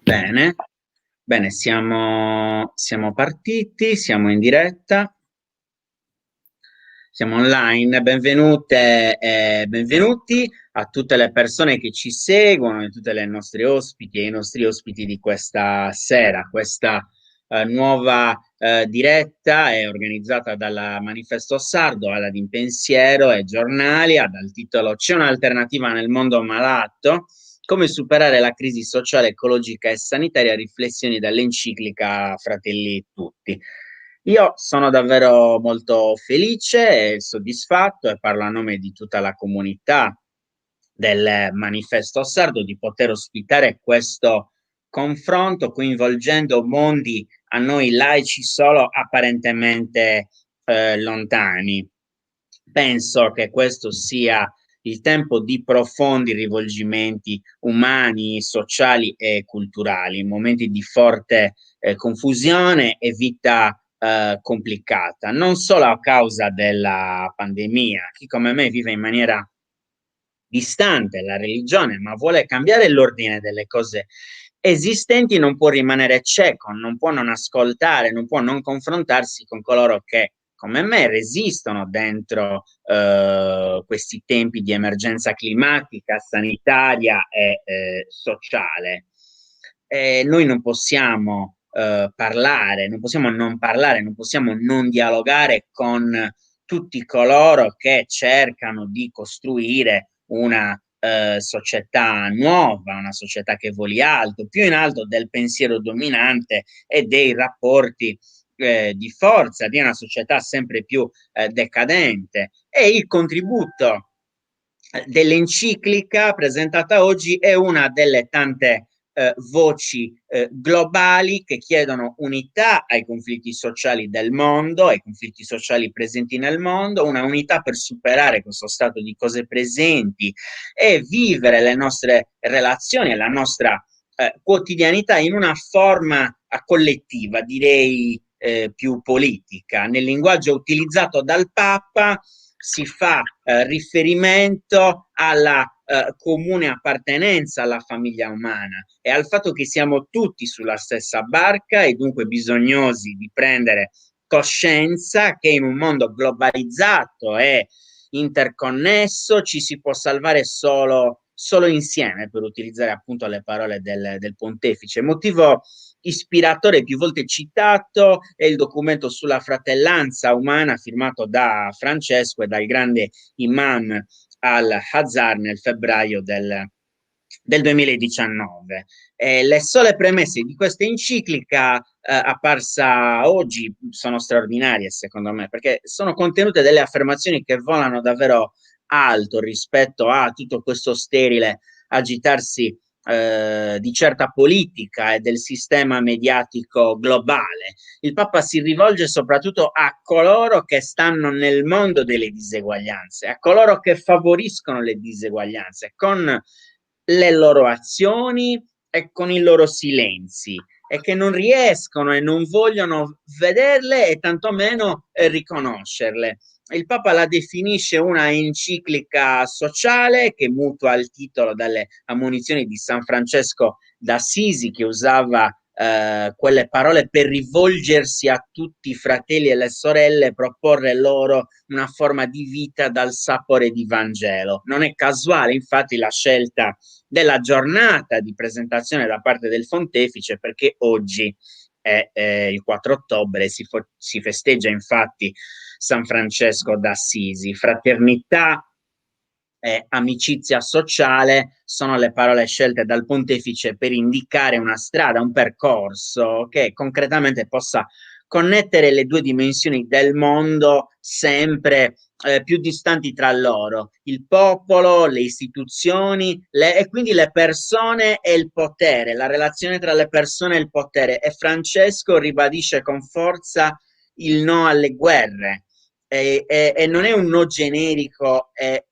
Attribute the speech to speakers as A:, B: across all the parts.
A: Bene, bene, siamo partiti, siamo in diretta, siamo online. Benvenute e benvenuti a tutte le persone che ci seguono, e tutte le nostre ospiti e i nostri ospiti di questa sera. Questa nuova diretta è organizzata dalla Manifesto Sardo, Ala di Pensiero e Giornalia, dal titolo "C'è un'alternativa nel mondo malato? Come superare la crisi sociale, ecologica e sanitaria, riflessioni dall'enciclica Fratelli Tutti". Io sono davvero molto felice e soddisfatto, e parlo a nome di tutta la comunità del Manifesto Sardo, di poter ospitare questo confronto coinvolgendo mondi a noi laici solo apparentemente lontani. Penso che questo sia il tempo di profondi rivolgimenti umani, sociali e culturali, momenti di forte confusione e vita complicata, non solo a causa della pandemia. Chi come me vive in maniera distante la religione, ma vuole cambiare l'ordine delle cose esistenti, non può rimanere cieco, non può non ascoltare, non può non confrontarsi con coloro che, come me, resistono dentro questi tempi di emergenza climatica, sanitaria e sociale. Noi non possiamo parlare, non possiamo non parlare, non possiamo non dialogare con tutti coloro che cercano di costruire una società nuova, una società che voli alto, più in alto del pensiero dominante e dei rapporti di forza di una società sempre più decadente. E il contributo dell'enciclica presentata oggi è una delle tante voci globali che chiedono unità ai conflitti sociali del mondo, ai conflitti sociali presenti nel mondo, una unità per superare questo stato di cose presenti e vivere le nostre relazioni e la nostra quotidianità in una forma collettiva, direi più politica. Nel linguaggio utilizzato dal Papa si fa riferimento alla comune appartenenza alla famiglia umana e al fatto che siamo tutti sulla stessa barca e dunque bisognosi di prendere coscienza che in un mondo globalizzato e interconnesso ci si può salvare solo insieme, per utilizzare appunto le parole del pontefice. Motivo ispiratore più volte citato è il documento sulla fratellanza umana firmato da Francesco e dal grande imam al-Hazar nel febbraio del 2019. Le sole premesse di questa enciclica apparsa oggi sono straordinarie secondo me, perché sono contenute delle affermazioni che volano davvero alto rispetto a tutto questo sterile agitarsi di certa politica e del sistema mediatico globale. Il Papa si rivolge soprattutto a coloro che stanno nel mondo delle diseguaglianze, a coloro che favoriscono le diseguaglianze con le loro azioni e con i loro silenzi, e che non riescono e non vogliono vederle e tantomeno riconoscerle. Il Papa la definisce una enciclica sociale che mutua il titolo dalle ammonizioni di San Francesco d'Assisi, che usava quelle parole per rivolgersi a tutti i fratelli e le sorelle, proporre loro una forma di vita dal sapore di Vangelo. Non è casuale, infatti, la scelta della giornata di presentazione da parte del Pontefice, perché oggi è il 4 ottobre, si festeggia infatti San Francesco d'Assisi. Fraternità e amicizia sociale sono le parole scelte dal Pontefice per indicare una strada, un percorso che concretamente possa connettere le due dimensioni del mondo sempre più distanti tra loro, il popolo, le istituzioni e quindi le persone e il potere, la relazione tra le persone e il potere. E Francesco ribadisce con forza il no alle guerre, e non è un no generico e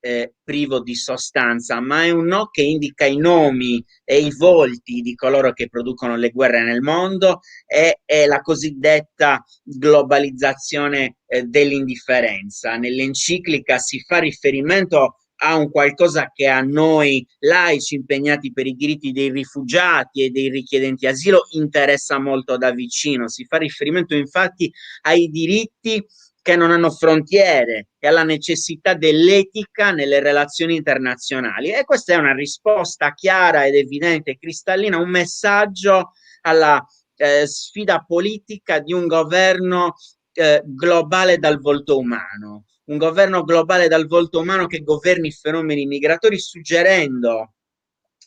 A: privo di sostanza, ma è un no che indica i nomi e i volti di coloro che producono le guerre nel mondo, e è la cosiddetta globalizzazione dell'indifferenza. Nell'enciclica si fa riferimento ha un qualcosa che a noi laici impegnati per i diritti dei rifugiati e dei richiedenti asilo interessa molto da vicino. Si fa riferimento infatti ai diritti che non hanno frontiere e alla necessità dell'etica nelle relazioni internazionali. E questa è una risposta chiara ed evidente, cristallina, un messaggio alla sfida politica di un governo globale dal volto umano, un governo globale dal volto umano che governi i fenomeni migratori, suggerendo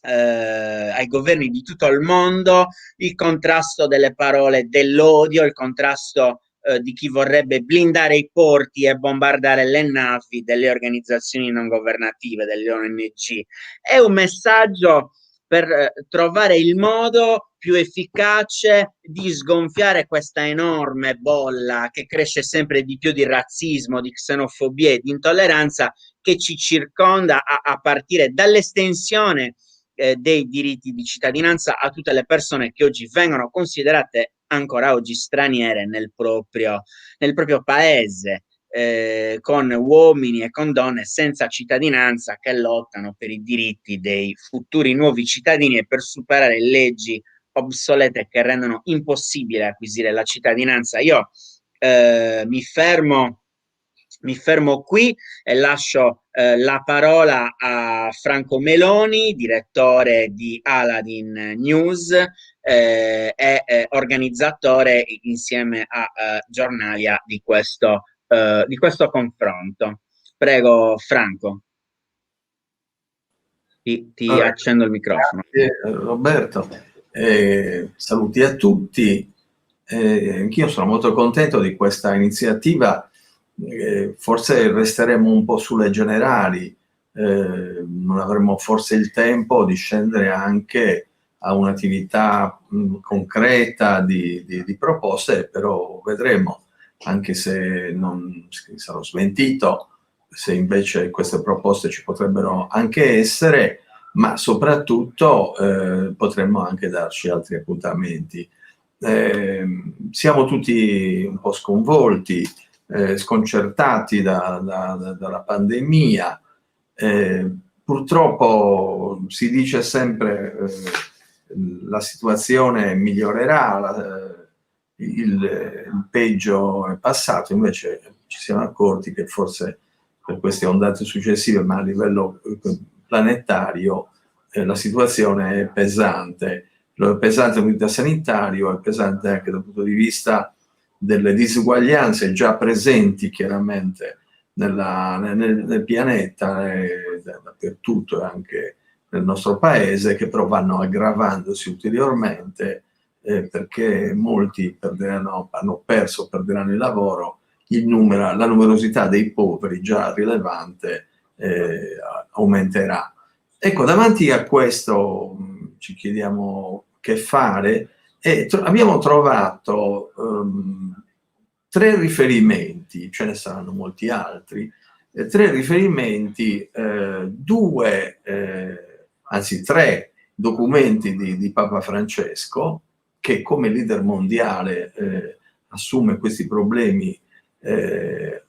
A: ai governi di tutto il mondo il contrasto delle parole dell'odio, il contrasto di chi vorrebbe blindare i porti e bombardare le navi delle organizzazioni non governative, delle ONG. È un messaggio per trovare il modo più efficace di sgonfiare questa enorme bolla che cresce sempre di più di razzismo, di xenofobia e di intolleranza che ci circonda a partire dall'estensione dei diritti di cittadinanza a tutte le persone che oggi vengono considerate ancora oggi straniere nel proprio paese, con uomini e con donne senza cittadinanza che lottano per i diritti dei futuri nuovi cittadini e per superare leggi obsolete che rendono impossibile acquisire la cittadinanza. Io mi fermo qui e lascio la parola a Franco Meloni, direttore di Aladdin News e organizzatore insieme a Giornalia di questo confronto. Prego, Franco, ti
B: Allora,
A: accendo il microfono.
B: grazie Roberto, saluti a tutti. Anch'io sono molto contento di questa iniziativa. Forse resteremo un po' sulle generali, non avremo forse il tempo di scendere anche a un'attività concreta di proposte, però vedremo, anche se non sarò smentito, se invece queste proposte ci potrebbero anche essere, ma soprattutto potremmo anche darci altri appuntamenti. Siamo tutti un po' sconvolti, sconcertati dalla pandemia. Purtroppo si dice sempre la situazione migliorerà, il peggio è passato, invece ci siamo accorti che forse per queste ondate successive, ma a livello planetario, la situazione è pesante. È pesante dal punto di vista sanitario, è pesante anche dal punto di vista delle disuguaglianze già presenti chiaramente nel pianeta, dappertutto e anche nel nostro paese, che però vanno aggravandosi ulteriormente perché molti hanno perso, perderanno il lavoro, la numerosità dei poveri già rilevante aumenterà. Ecco, davanti a questo ci chiediamo che fare e abbiamo trovato 3 riferimenti, ce ne saranno molti altri, 3 riferimenti, 3 documenti di Papa Francesco, che come leader mondiale assume questi problemi,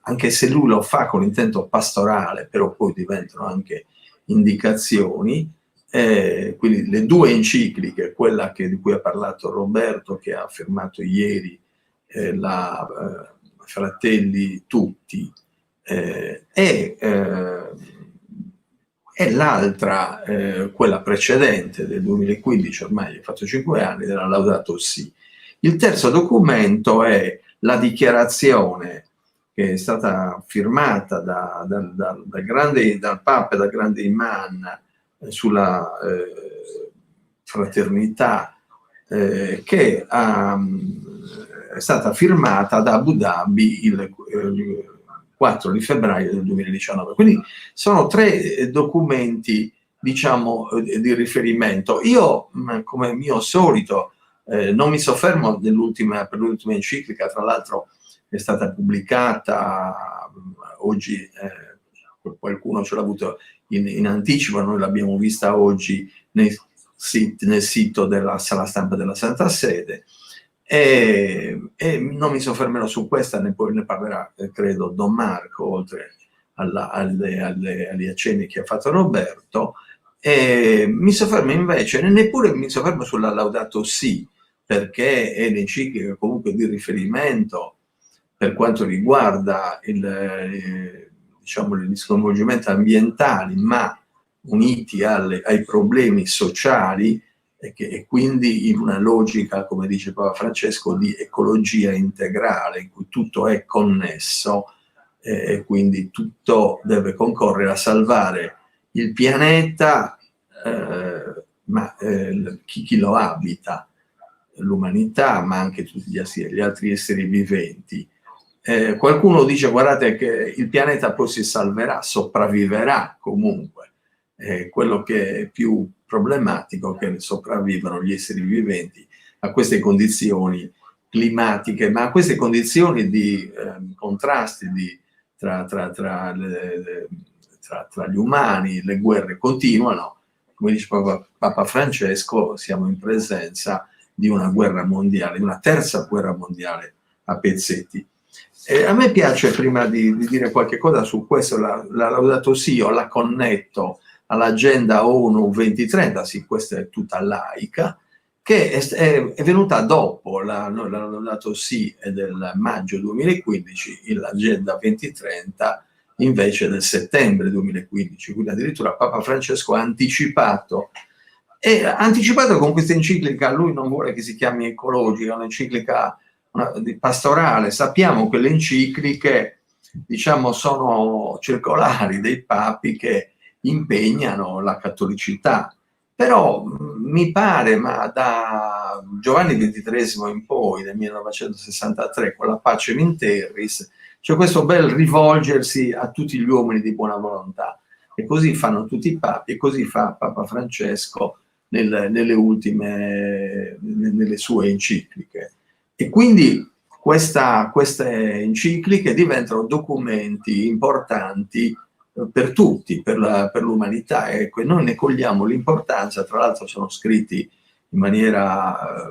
B: anche se lui lo fa con intento pastorale, però poi diventano anche indicazioni. Quindi le 2 encicliche, quella di cui ha parlato Roberto, che ha firmato ieri Fratelli Tutti, e l'altra, quella precedente del 2015, ormai è fatto 5 anni, della Laudato Si. Il terzo documento è la dichiarazione che è stata firmata dal Papa e dal grande imam sulla fraternità, che è stata firmata ad Abu Dhabi il 4 di febbraio del 2019. Quindi sono 3 documenti, diciamo, di riferimento. Io, come mio solito, non mi soffermo per l'ultima enciclica, tra l'altro è stata pubblicata oggi, qualcuno ce l'ha avuto in anticipo, noi l'abbiamo vista oggi nel sito della Sala Stampa della Santa Sede, e non mi soffermerò su questa, poi ne parlerà credo Don Marco, oltre agli accenni che ha fatto Roberto. Mi soffermo invece, neppure mi soffermo sulla Laudato Si, perché è l'enciclica comunque di riferimento per quanto riguarda diciamo, gli sconvolgimenti ambientali, ma uniti ai problemi sociali, e quindi in una logica, come dice Papa Francesco, di ecologia integrale, in cui tutto è connesso, e quindi tutto deve concorrere a salvare il pianeta, ma chi lo abita, l'umanità, ma anche tutti gli altri esseri viventi. Qualcuno dice, guardate che il pianeta poi si salverà, sopravviverà comunque. Quello che è più problematico è che sopravvivano gli esseri viventi a queste condizioni climatiche, ma a queste condizioni di contrasti tra gli umani. Le guerre continuano, come dice Papa Francesco, siamo in presenza di una guerra mondiale, di una terza guerra mondiale a pezzetti. A me piace, prima di dire qualche cosa su questo, la Laudato Si, io la connetto all'agenda ONU 2030, sì, questa è tutta laica, che è venuta dopo la Laudato Si è del maggio 2015, l'agenda 2030 invece del settembre 2015, quindi addirittura Papa Francesco ha anticipato con questa enciclica. Lui non vuole che si chiami ecologica, è un'enciclica di pastorale. Sappiamo che le encicliche, diciamo, sono circolari dei papi che impegnano la cattolicità, però mi pare, ma da Giovanni XXIII in poi, nel 1963, con la Pacem in Terris, c'è questo bel rivolgersi a tutti gli uomini di buona volontà, e così fanno tutti i papi, e così fa Papa Francesco nelle sue encicliche. E quindi queste encicliche diventano documenti importanti per tutti, per l'umanità. Ecco, e noi ne cogliamo l'importanza. Tra l'altro sono scritti in maniera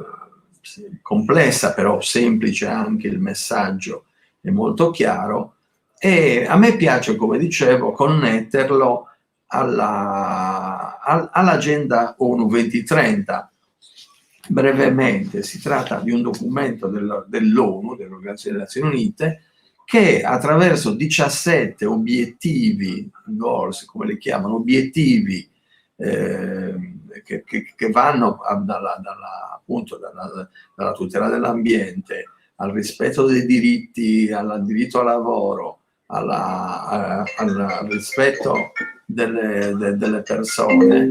B: complessa, però semplice anche il messaggio, è molto chiaro, e a me piace, come dicevo, connetterlo all'agenda ONU 2030. Brevemente, si tratta di un documento dell'ONU, dell'Organizzazione delle Nazioni Unite, che attraverso 17 obiettivi, goals come li chiamano, obiettivi che vanno appunto dalla tutela dell'ambiente al rispetto dei diritti, al diritto al lavoro, al rispetto delle persone.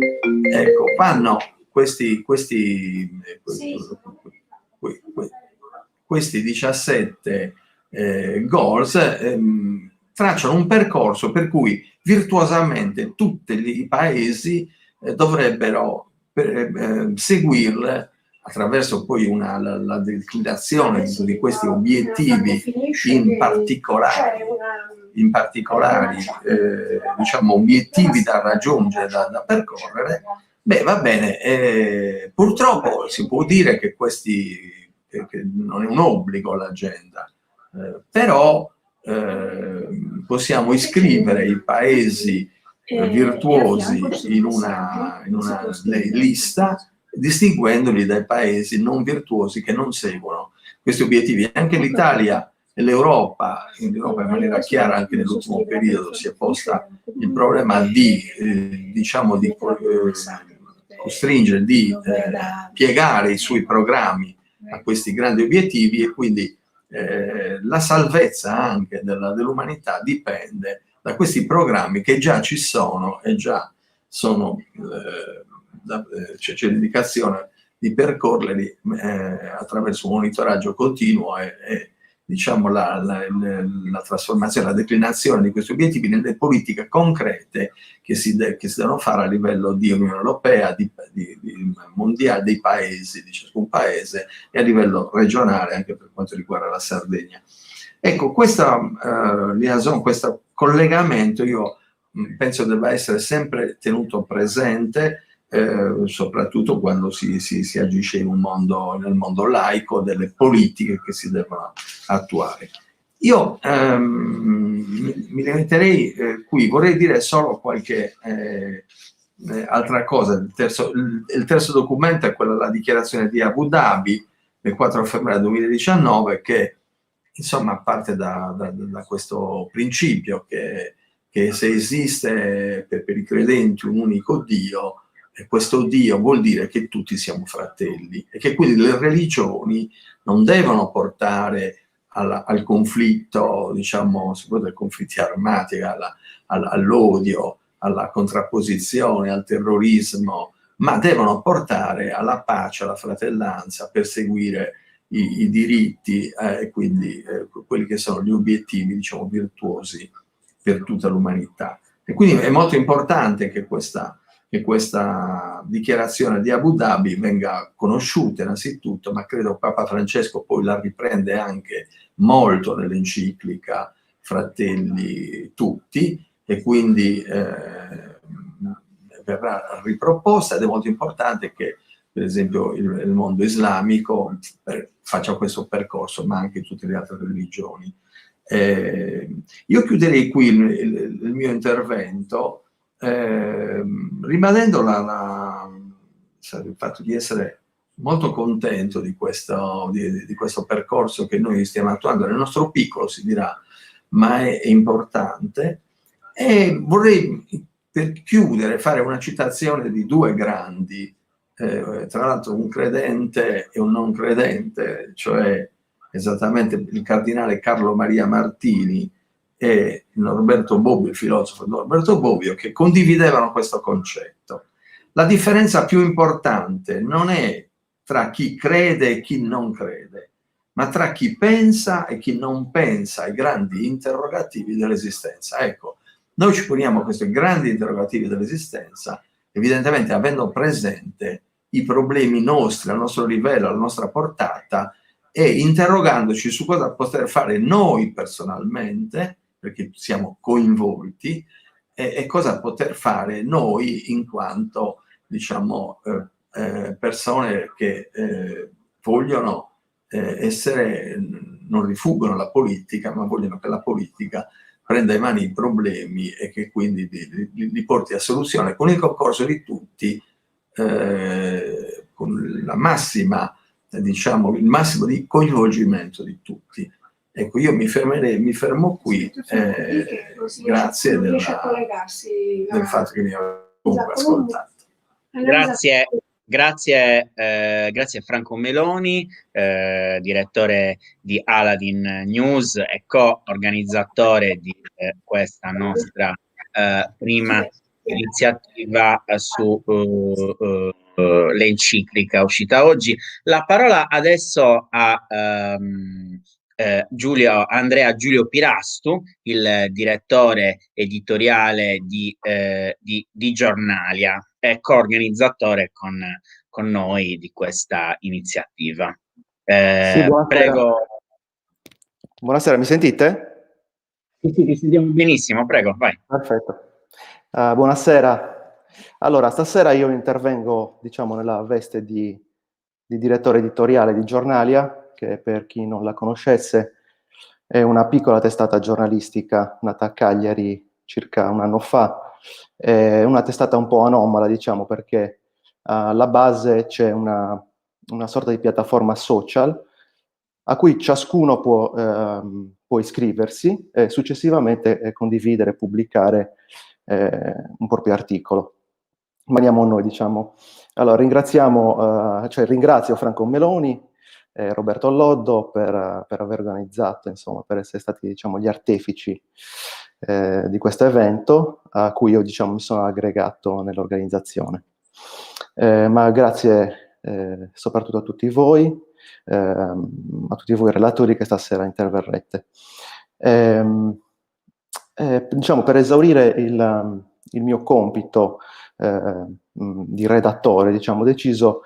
B: Ecco, vanno questi 17 goals tracciano un percorso per cui virtuosamente tutti i paesi dovrebbero seguirle, attraverso poi la declinazione di questi obiettivi in particolari diciamo, obiettivi da raggiungere, da percorrere. Beh, va bene, purtroppo si può dire che che non è un obbligo l'agenda, però possiamo iscrivere i paesi virtuosi in una lista, distinguendoli dai paesi non virtuosi che non seguono questi obiettivi. Anche l'Italia e l'Europa, in maniera chiara anche nell'ultimo periodo, si è posta il problema di costringere, di piegare i suoi programmi a questi grandi obiettivi, e quindi la salvezza anche dell'umanità dipende da questi programmi che già ci sono, e già sono c'è l'indicazione di percorrerli attraverso un monitoraggio continuo e diciamo la trasformazione, la declinazione di questi obiettivi nelle politiche concrete che si devono fare a livello di Unione Europea, di mondiale, dei paesi, di ciascun paese, e a livello regionale anche per quanto riguarda la Sardegna. Ecco, questa liaison, questo collegamento, io penso debba essere sempre tenuto presente, soprattutto quando si agisce nel mondo laico, delle politiche che si devono attuare. Io mi limiterei qui, vorrei dire solo qualche altra cosa. Il terzo documento è la dichiarazione di Abu Dhabi del 4 febbraio 2019, che insomma parte da questo principio che se esiste per i credenti un unico Dio, e questo Dio vuol dire che tutti siamo fratelli, e che quindi le religioni non devono portare al conflitto, diciamo, soprattutto ai conflitti armati, all'odio, alla contrapposizione, al terrorismo, ma devono portare alla pace, alla fratellanza, a perseguire i diritti e quindi quelli che sono gli obiettivi, diciamo, virtuosi per tutta l'umanità. E quindi è molto importante che questa dichiarazione di Abu Dhabi venga conosciuta innanzitutto, ma credo Papa Francesco poi la riprende anche molto nell'enciclica Fratelli Tutti, e quindi verrà riproposta, ed è molto importante che per esempio il mondo islamico faccia questo percorso, ma anche tutte le altre religioni. Io chiuderei qui il mio intervento ribadendo il fatto di essere molto contento di questo percorso che noi stiamo attuando nel nostro piccolo, si dirà, ma è importante. E vorrei, per chiudere, fare una citazione di due grandi, tra l'altro un credente e un non credente, cioè esattamente il cardinale Carlo Maria Martini e Norberto Bobbio, il filosofo Norberto Bobbio, che condividevano questo concetto. La differenza più importante non è tra chi crede e chi non crede, ma tra chi pensa e chi non pensa ai grandi interrogativi dell'esistenza. Ecco, noi ci poniamo questi grandi interrogativi dell'esistenza, evidentemente avendo presente i problemi nostri, al nostro livello, alla nostra portata, e interrogandoci su cosa poter fare noi personalmente, perché siamo coinvolti, e cosa poter fare noi in quanto, diciamo, persone che vogliono essere, non rifuggono la politica, ma vogliono che la politica prenda in mano i problemi e che quindi li porti a soluzione con il concorso di tutti, con la massima, diciamo, il massimo di coinvolgimento di tutti. Ecco, io mi fermo qui, grazie del fatto che mi avete ascoltato.
A: Grazie Franco Meloni, direttore di Aladin News e co-organizzatore di questa nostra prima iniziativa su l'enciclica uscita oggi. La parola adesso a Andrea Giulio Pirastu, il direttore editoriale di Giornalia e co-organizzatore con noi di questa iniziativa.
C: Sì, buonasera.
A: Prego.
C: Buonasera, mi sentite?
A: Sì, ti sentiamo benissimo, prego, vai.
C: Perfetto. Buonasera. Allora, stasera io intervengo, diciamo, nella veste di direttore editoriale di Giornalia, che per chi non la conoscesse è una piccola testata giornalistica nata a Cagliari circa un anno fa. È una testata un po' anomala, diciamo, perché alla base c'è una sorta di piattaforma social a cui ciascuno può iscriversi e successivamente condividere e pubblicare un proprio articolo. Rimaniamo noi, diciamo. Allora, ringrazio Franco Meloni e Roberto Alloddo per aver organizzato, insomma, per essere stati, diciamo, gli artefici di questo evento, a cui io, diciamo, mi sono aggregato nell'organizzazione. Ma grazie soprattutto a tutti voi, a tutti voi relatori che stasera interverrete. Diciamo, per esaurire il mio compito di redattore, diciamo, ho deciso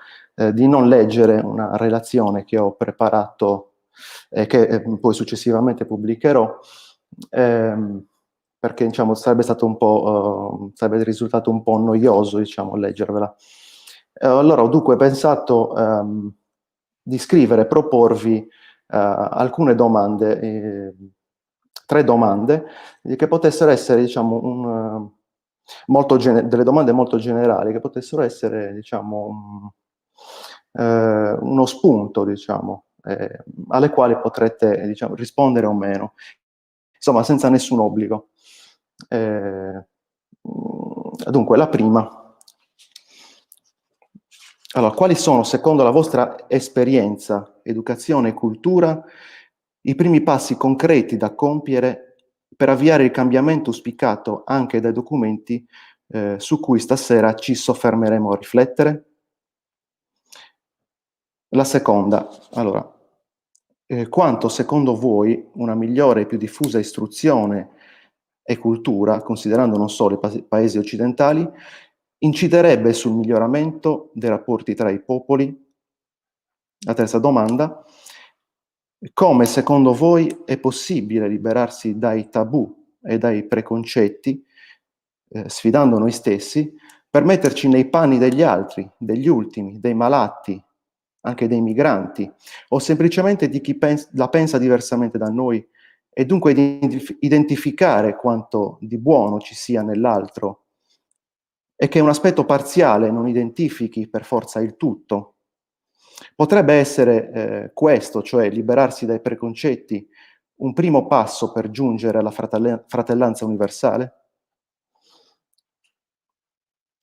C: di non leggere una relazione che ho preparato e che poi successivamente pubblicherò, perché, diciamo, sarebbe risultato un po' noioso, diciamo, leggervela. Allora ho dunque pensato di scrivere e proporvi alcune domande tre domande che potessero essere, diciamo, delle domande molto generali, che potessero essere, diciamo, uno spunto, diciamo, alle quali potrete, diciamo, rispondere o meno, insomma, senza nessun obbligo. Dunque, la prima. Allora, quali sono, secondo la vostra esperienza, educazione e cultura, i primi passi concreti da compiere per avviare il cambiamento auspicato anche dai documenti su cui stasera ci soffermeremo a riflettere? La seconda, allora, quanto secondo voi una migliore e più diffusa istruzione e cultura, considerando non solo i paesi occidentali, inciderebbe sul miglioramento dei rapporti tra i popoli? La terza domanda, come secondo voi è possibile liberarsi dai tabù e dai preconcetti, sfidando noi stessi, per metterci nei panni degli altri, degli ultimi, dei malati, anche dei migranti, o semplicemente di chi la pensa diversamente da noi, e dunque identificare quanto di buono ci sia nell'altro, e che un aspetto parziale non identifichi per forza il tutto. Potrebbe essere questo, cioè liberarsi dai preconcetti, un primo passo per giungere alla fratellanza universale?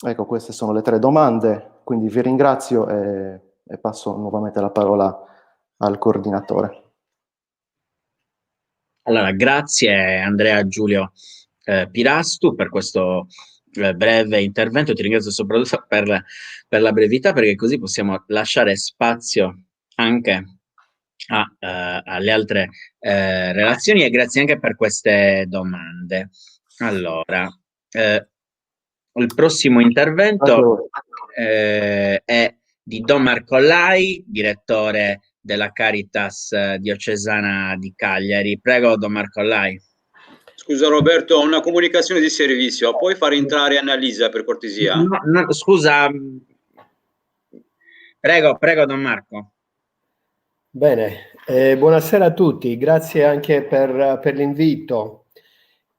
C: Ecco, queste sono le tre domande, quindi vi ringrazio e passo nuovamente la parola al coordinatore.
A: Allora, grazie Andrea Giulio Pirastu per questo breve intervento. Ti ringrazio soprattutto per la brevità, perché così possiamo lasciare spazio anche alle altre relazioni, e grazie anche per queste domande. Allora, il prossimo intervento è di Don Marco Lai, direttore della Caritas diocesana di Cagliari. Prego, Don Marco Lai.
D: Scusa Roberto, ho una comunicazione di servizio, puoi far entrare Annalisa per cortesia?
A: No, scusa, prego Don Marco.
E: Bene, buonasera a tutti, grazie anche per l'invito.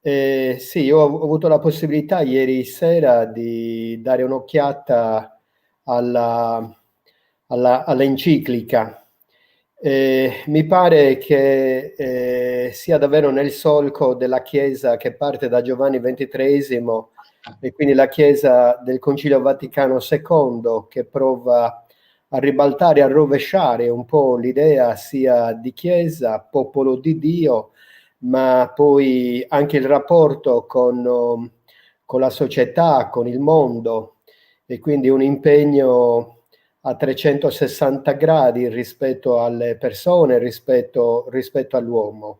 E: Sì, io ho avuto la possibilità ieri sera di dare un'occhiata all'enciclica. Mi pare che sia davvero nel solco della Chiesa che parte da Giovanni XXIII, e quindi la Chiesa del Concilio Vaticano II, che prova a ribaltare, a rovesciare un po' l'idea sia di Chiesa, popolo di Dio, ma poi anche il rapporto con la società, con il mondo, e quindi un impegno a 360 gradi rispetto alle persone, rispetto all'uomo.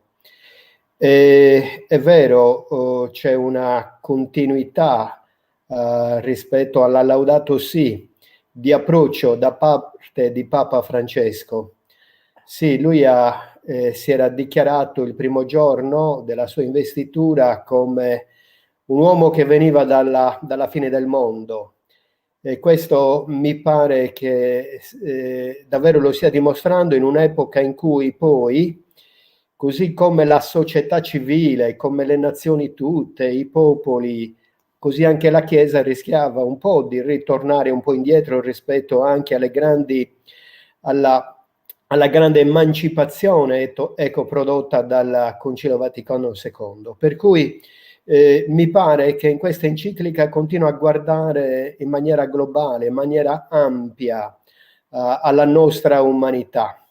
E: È vero, c'è una continuità rispetto alla Laudato Si di approccio da parte di Papa Francesco. Sì, lui si era dichiarato il primo giorno della sua investitura come un uomo che veniva dalla fine del mondo. E questo mi pare che davvero lo stia dimostrando in un'epoca in cui poi, così come la società civile, come le nazioni tutte, i popoli, così anche la Chiesa rischiava un po' di ritornare un po' indietro rispetto anche alla grande emancipazione prodotta dal Concilio Vaticano II. Per cui mi pare che in questa enciclica continua a guardare in maniera globale, in maniera ampia alla nostra umanità.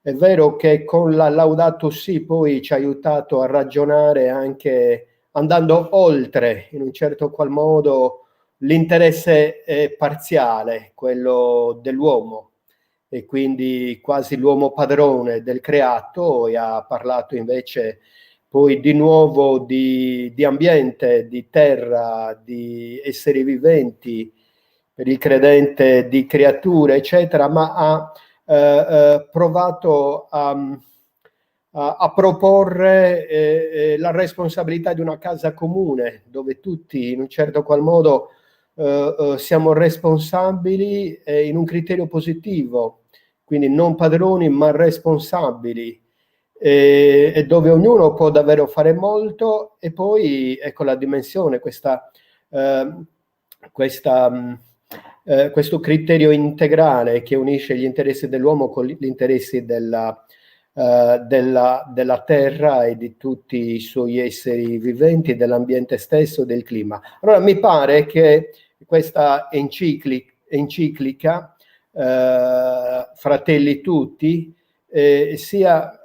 E: È vero che con la Laudato Si poi ci ha aiutato a ragionare anche andando oltre, in un certo qual modo, l'interesse parziale, quello dell'uomo, e quindi quasi l'uomo padrone del creato, e ha parlato invece poi di nuovo di ambiente, di terra, di esseri viventi, per il credente di creature, eccetera, ma ha provato a proporre la responsabilità di una casa comune, dove tutti in un certo qual modo siamo responsabili in un criterio positivo, quindi non padroni ma responsabili. e dove ognuno può davvero fare molto, e poi ecco la dimensione, questo criterio integrale che unisce gli interessi dell'uomo con gli interessi della terra e di tutti i suoi esseri viventi, dell'ambiente stesso, del clima. Allora mi pare che questa enciclica Fratelli Tutti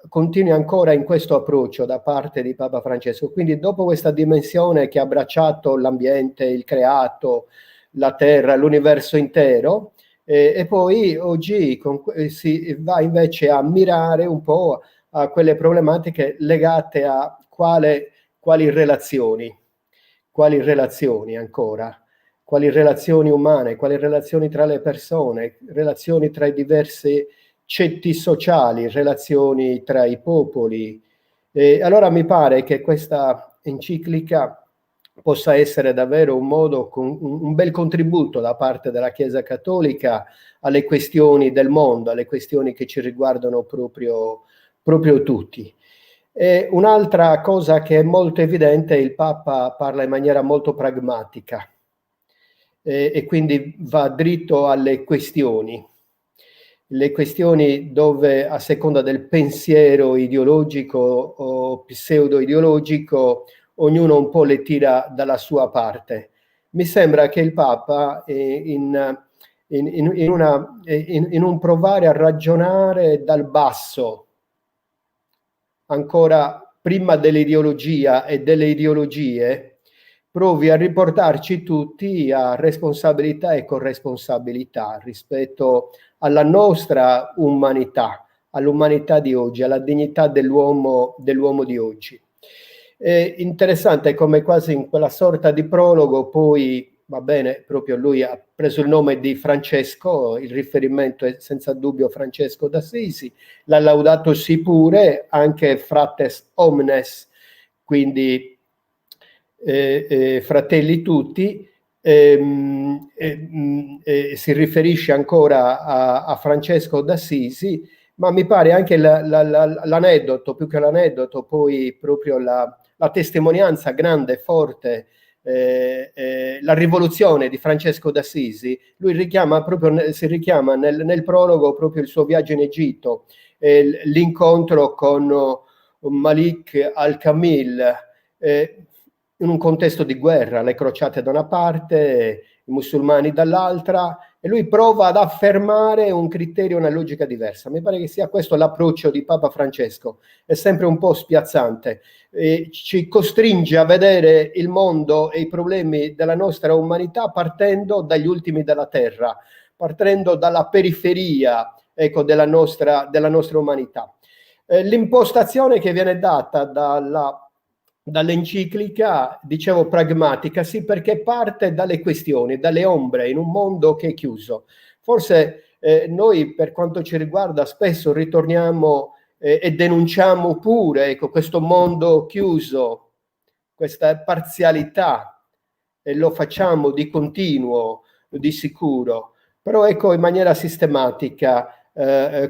E: continui ancora in questo approccio da parte di Papa Francesco. Quindi dopo questa dimensione che ha abbracciato l'ambiente, il creato, la terra, l'universo intero, e poi oggi si va invece a mirare un po' a quelle problematiche legate a quali relazioni ancora, quali relazioni umane, quali relazioni tra le persone, relazioni tra i diversi cetti sociali, relazioni tra i popoli. Allora mi pare che questa enciclica possa essere davvero un bel contributo da parte della Chiesa Cattolica alle questioni del mondo, alle questioni che ci riguardano proprio tutti. E un'altra cosa che è molto evidente, il Papa parla in maniera molto pragmatica e quindi va dritto alle questioni. Le questioni dove, a seconda del pensiero ideologico o pseudo-ideologico, ognuno un po' le tira dalla sua parte. Mi sembra che il Papa, in un provare a ragionare dal basso, ancora prima dell'ideologia e delle ideologie, provi a riportarci tutti a responsabilità e corresponsabilità rispetto alla nostra umanità, all'umanità di oggi, alla dignità dell'uomo di oggi. È interessante come quasi in quella sorta di prologo poi, va bene, proprio lui ha preso il nome di Francesco, il riferimento è senza dubbio Francesco d'Assisi, l'ha laudato sì pure, anche frates omnes, quindi fratelli tutti, si riferisce ancora a Francesco d'Assisi, ma mi pare anche l'aneddoto, più che l'aneddoto, poi proprio la testimonianza grande, forte, la rivoluzione di Francesco d'Assisi. Lui si richiama nel prologo proprio il suo viaggio in Egitto, l'incontro con Malik al-Kamil, in un contesto di guerra, le crociate da una parte, i musulmani dall'altra, e lui prova ad affermare un criterio, una logica diversa. Mi pare che sia questo l'approccio di Papa Francesco, è sempre un po' spiazzante, ci costringe a vedere il mondo e i problemi della nostra umanità partendo dagli ultimi della terra, partendo dalla periferia, ecco, della nostra umanità. L'impostazione che viene data dall'enciclica, dicevo pragmatica, sì, perché parte dalle questioni, dalle ombre, in un mondo che è chiuso. Forse noi, per quanto ci riguarda, spesso ritorniamo e denunciamo pure, ecco, questo mondo chiuso, questa parzialità, e lo facciamo di continuo, di sicuro, però ecco in maniera sistematica,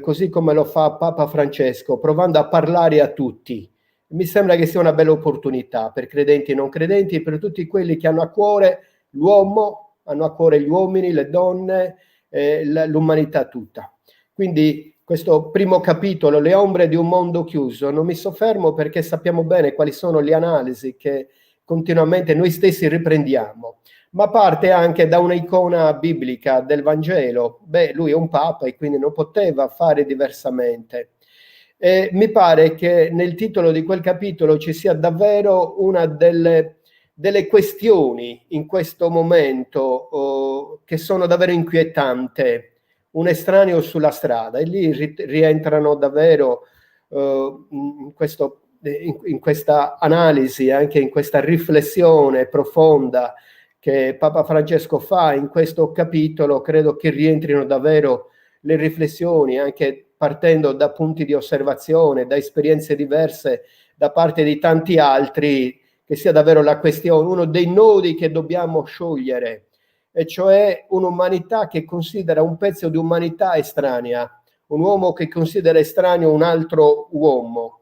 E: così come lo fa Papa Francesco, provando a parlare a tutti. Mi sembra che sia una bella opportunità per credenti e non credenti, per tutti quelli che hanno a cuore l'uomo, hanno a cuore gli uomini, le donne, l'umanità tutta. Quindi questo primo capitolo, le ombre di un mondo chiuso, non mi soffermo perché sappiamo bene quali sono le analisi che continuamente noi stessi riprendiamo, ma parte anche da un'icona biblica del Vangelo. Beh, lui è un papa e quindi non poteva fare diversamente. Mi pare che nel titolo di quel capitolo ci sia davvero una delle questioni in questo momento che sono davvero inquietanti. Un estraneo sulla strada, e lì rientrano davvero in questa analisi, anche in questa riflessione profonda che Papa Francesco fa in questo capitolo. Credo che rientrino davvero le riflessioni, anche partendo da punti di osservazione, da esperienze diverse da parte di tanti altri, che sia davvero la questione, uno dei nodi che dobbiamo sciogliere, e cioè un'umanità che considera un pezzo di umanità estranea, un uomo che considera estraneo un altro uomo,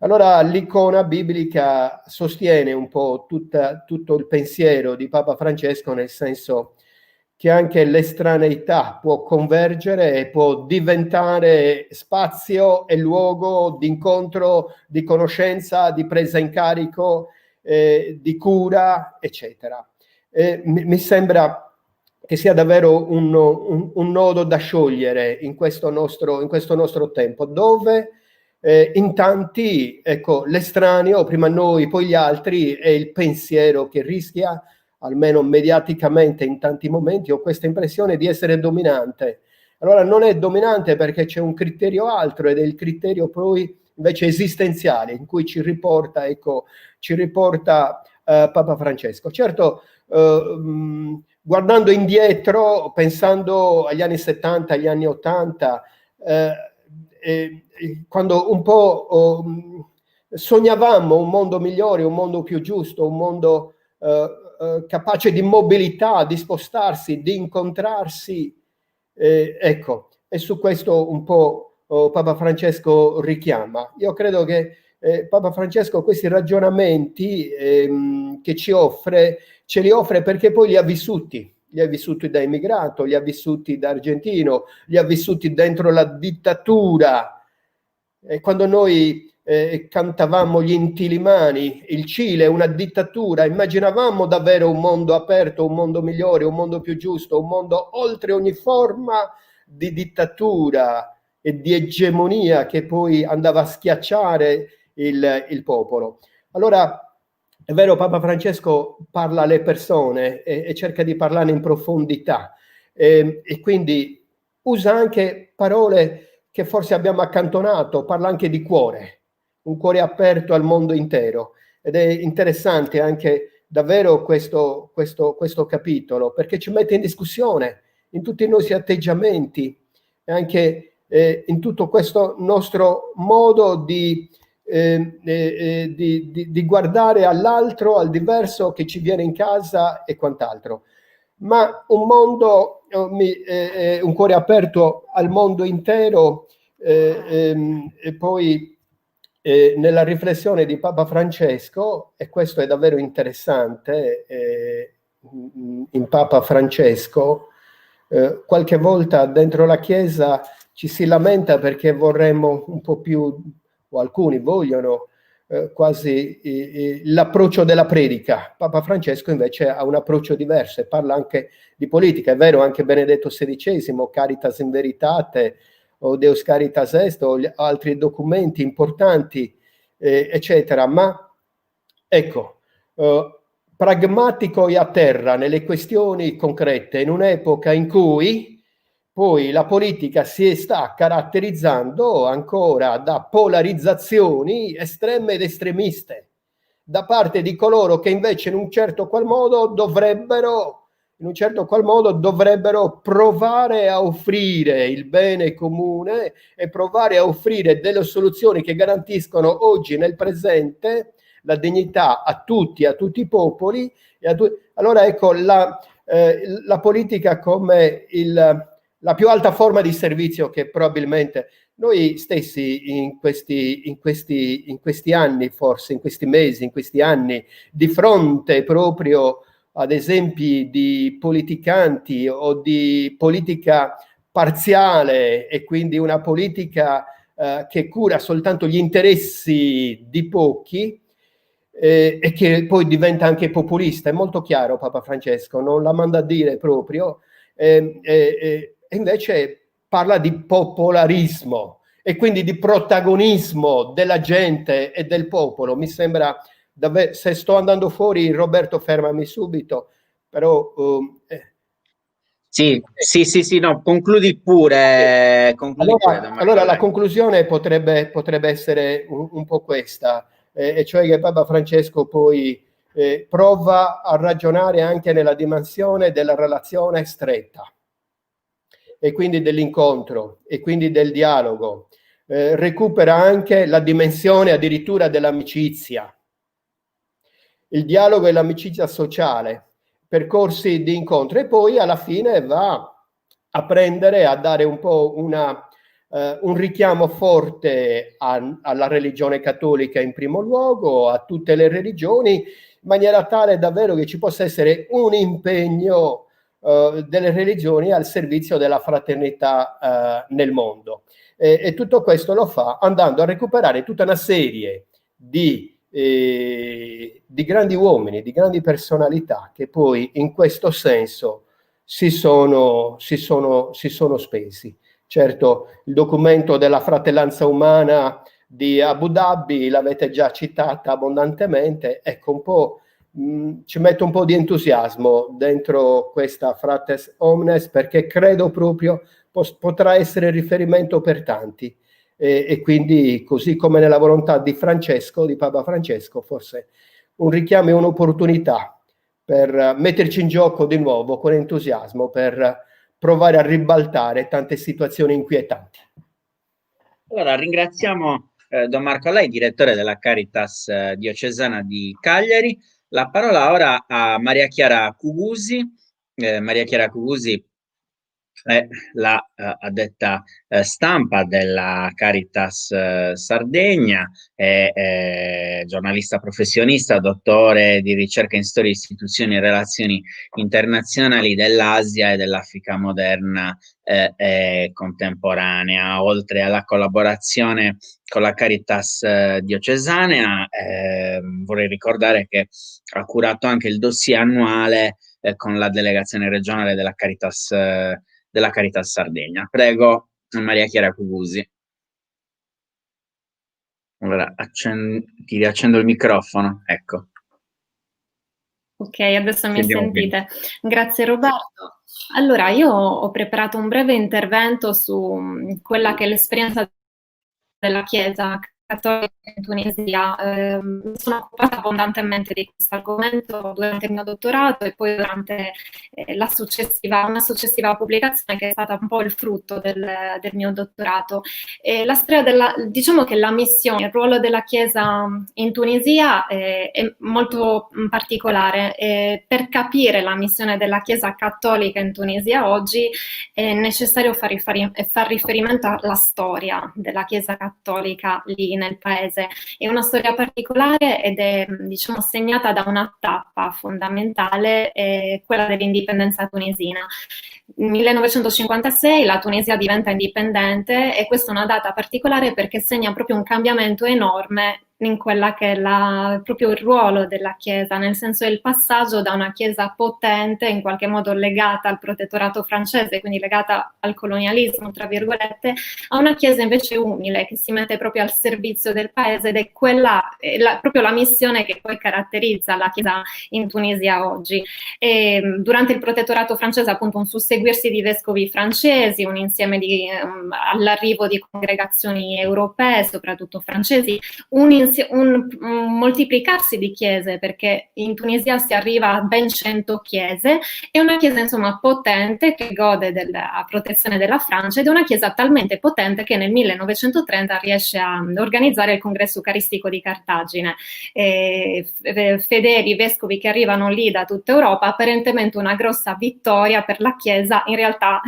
E: Allora l'icona biblica sostiene un po' tutto il pensiero di Papa Francesco, nel senso che anche l'estraneità può convergere e può diventare spazio e luogo di incontro, di conoscenza, di presa in carico, di cura, eccetera. Mi sembra che sia davvero un nodo da sciogliere in questo nostro tempo, dove in tanti, ecco, l'estraneo, prima noi, poi gli altri, è il pensiero che rischia, almeno mediaticamente in tanti momenti, ho questa impressione di essere dominante. Allora non è dominante perché c'è un criterio altro, ed è il criterio poi invece esistenziale, in cui ci riporta Papa Francesco. Certo, guardando indietro, pensando agli anni 70, agli anni 80, quando un po' sognavamo un mondo migliore, un mondo più giusto, un mondo capace di mobilità, di spostarsi, di incontrarsi, ecco, e su questo un po' Papa Francesco richiama. Io credo che Papa Francesco questi ragionamenti che ci offre, ce li offre perché poi li ha vissuti da immigrato, li ha vissuti da argentino, li ha vissuti dentro la dittatura. Quando noi cantavamo gli Inti-Illimani, il Cile, una dittatura, immaginavamo davvero un mondo aperto, un mondo migliore, un mondo più giusto, un mondo oltre ogni forma di dittatura e di egemonia che poi andava a schiacciare il popolo. Allora, è vero, Papa Francesco parla alle persone e cerca di parlarne in profondità, e quindi usa anche parole che forse abbiamo accantonato, parla anche di cuore, un cuore aperto al mondo intero, ed è interessante anche davvero questo capitolo, perché ci mette in discussione in tutti i nostri atteggiamenti e anche in tutto questo nostro modo di guardare all'altro, al diverso che ci viene in casa e quant'altro. Ma un mondo, un cuore aperto al mondo intero, e poi nella riflessione di Papa Francesco, e questo è davvero interessante, in Papa Francesco, qualche volta dentro la Chiesa ci si lamenta perché vorremmo un po' più, o alcuni vogliono quasi l'approccio della predica. Papa Francesco invece ha un approccio diverso e parla anche di politica. È vero, anche Benedetto XVI, Caritas in Veritate, o Deus Caritas Est, o altri documenti importanti, eccetera. Ma ecco, pragmatico e a terra nelle questioni concrete, in un'epoca in cui poi la politica si sta caratterizzando ancora da polarizzazioni estreme ed estremiste, da parte di coloro che invece in un certo qual modo dovrebbero provare a offrire il bene comune e provare a offrire delle soluzioni che garantiscono oggi nel presente la dignità a tutti i popoli. Allora ecco, la politica come la più alta forma di servizio che probabilmente noi stessi in questi anni, forse in questi mesi, in questi anni, di fronte proprio ad esempi di politicanti o di politica parziale, e quindi una politica che cura soltanto gli interessi di pochi, e che poi diventa anche populista. È molto chiaro Papa Francesco, non la manda a dire proprio, e invece parla di popolarismo e quindi di protagonismo della gente e del popolo. Mi sembra davvero, se sto andando fuori, Roberto, fermami subito, però
A: sì, no, concludi pure.
E: Allora la conclusione potrebbe essere un po' questa, e cioè che Papa Francesco poi prova a ragionare anche nella dimensione della relazione stretta, e quindi dell'incontro, e quindi del dialogo. Recupera anche la dimensione addirittura dell'amicizia, il dialogo e l'amicizia sociale, percorsi di incontro, e poi alla fine va a dare un po' una un richiamo forte alla religione cattolica in primo luogo, a tutte le religioni, in maniera tale davvero che ci possa essere un impegno delle religioni al servizio della fraternità nel mondo. E tutto questo lo fa andando a recuperare tutta una serie di grandi uomini, di grandi personalità che poi in questo senso si sono spesi. Certo, il documento della fratellanza umana di Abu Dhabi l'avete già citata abbondantemente, ecco un po', ci metto un po' di entusiasmo dentro questa Fratres Omnes, perché credo proprio potrà essere riferimento per tanti, e quindi, così come nella volontà di Francesco, di Papa Francesco, forse un richiamo e un'opportunità per metterci in gioco di nuovo con entusiasmo, per provare a ribaltare tante situazioni inquietanti.
A: Allora, ringraziamo Don Marco Lai, direttore della Caritas diocesana di Cagliari. La parola ora a Maria Chiara Cugusi. Maria Chiara Cugusi è la addetta stampa della Caritas Sardegna, è giornalista professionista, dottore di ricerca in storia, istituzioni e relazioni internazionali dell'Asia e dell'Africa moderna e contemporanea. Oltre alla collaborazione con la Caritas diocesana, vorrei ricordare che ha curato anche il dossier annuale con la delegazione regionale della Caritas Sardegna. Prego, Maria Chiara Cugusi. Allora, ti riaccendo il microfono, ecco.
F: Ok, adesso mi sentite. Grazie Roberto. Allora, io ho preparato un breve intervento su quella che è l'esperienza della Chiesa cattolica in Tunisia. Mi sono occupata abbondantemente di questo argomento durante il mio dottorato e poi durante una successiva pubblicazione che è stata un po' il frutto del mio dottorato. La storia diciamo che la missione, il ruolo della Chiesa in Tunisia è molto particolare. Per capire la missione della Chiesa cattolica in Tunisia oggi è necessario far riferimento alla storia della Chiesa cattolica lì nel paese. È una storia particolare ed è, diciamo, segnata da una tappa fondamentale, quella dell'indipendenza tunisina. Nel 1956 la Tunisia diventa indipendente e questa è una data particolare perché segna proprio un cambiamento enorme in quella che è proprio il ruolo della Chiesa, nel senso il passaggio da una Chiesa potente, in qualche modo legata al protettorato francese, quindi legata al colonialismo, tra virgolette, a una Chiesa invece umile, che si mette proprio al servizio del paese, ed è proprio la missione che poi caratterizza la Chiesa in Tunisia oggi. Durante il protettorato francese, appunto, un susseguirsi di vescovi francesi, un insieme all'arrivo di congregazioni europee, soprattutto francesi, un moltiplicarsi di chiese, perché in Tunisia si arriva a ben 100 chiese, e una chiesa insomma potente che gode della protezione della Francia, ed è una chiesa talmente potente che nel 1930 riesce a organizzare il congresso eucaristico di Cartagine. Fedeli, vescovi che arrivano lì da tutta Europa, apparentemente una grossa vittoria per la Chiesa, in realtà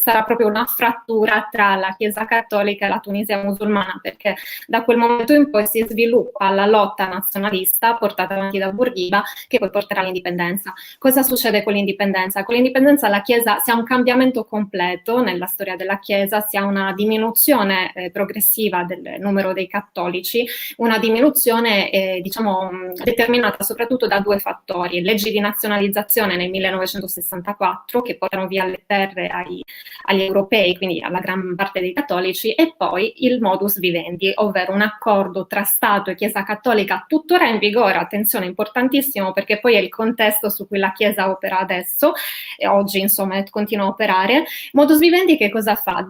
F: sarà proprio una frattura tra la Chiesa cattolica e la Tunisia musulmana, perché da quel momento in poi si sviluppa la lotta nazionalista portata avanti da Bourguiba, che poi porterà all'indipendenza. Cosa succede con l'indipendenza? Con l'indipendenza la Chiesa si ha un cambiamento completo nella storia della Chiesa, si ha una diminuzione progressiva del numero dei cattolici, una diminuzione diciamo determinata soprattutto da due fattori: leggi di nazionalizzazione nel 1964 che portano via le terre agli europei, quindi alla gran parte dei cattolici, e poi il modus vivendi, ovvero un accordo tra Stato e Chiesa cattolica tuttora in vigore, attenzione, importantissimo, perché poi è il contesto su cui la Chiesa opera adesso e oggi insomma continua a operare. Modus vivendi che cosa fa?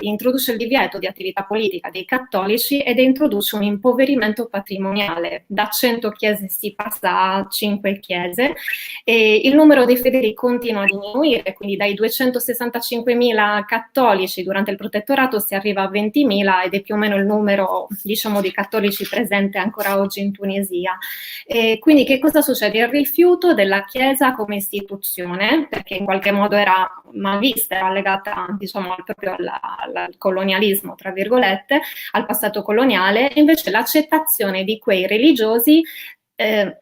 F: Introduce il divieto di attività politica dei cattolici ed introduce un impoverimento patrimoniale. Da 100 chiese si passa a 5 chiese e il numero dei fedeli continua a diminuire, quindi dai 265.000 cattolici durante il protettorato si arriva a 20.000 ed è più o meno il numero, diciamo, di cattolici cattolici presente ancora oggi in Tunisia. Quindi che cosa succede? Il rifiuto della Chiesa come istituzione, perché in qualche modo era mal vista, era legata, diciamo, proprio al colonialismo, tra virgolette, al passato coloniale, e invece l'accettazione di quei religiosi.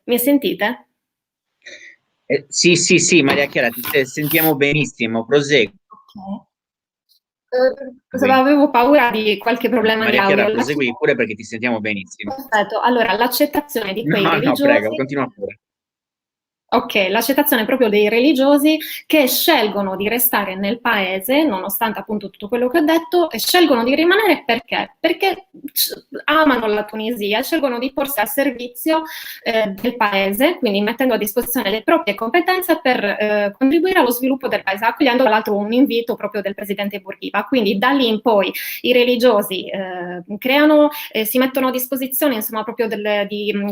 F: Mi sentite?
A: Sì, sì, sì, Maria Chiara, sentiamo benissimo, prosegui.
F: Avevo paura di qualche problema di
A: Maria Chiara,
F: audio.
A: prosegui pure perché ti sentiamo benissimo.
F: Perfetto, allora l'accettazione di quei
A: No,
F: religiosi.
A: prego, continua pure.
F: Ok, l'accettazione proprio dei religiosi che scelgono di restare nel paese, nonostante appunto tutto quello che ho detto, e scelgono di rimanere perché? Perché amano la Tunisia e scelgono di porsi al servizio del paese, quindi mettendo a disposizione le proprie competenze per contribuire allo sviluppo del paese, accogliendo tra l'altro un invito proprio del presidente Bourguiba. Quindi da lì in poi i religiosi creano, si mettono a disposizione, insomma, proprio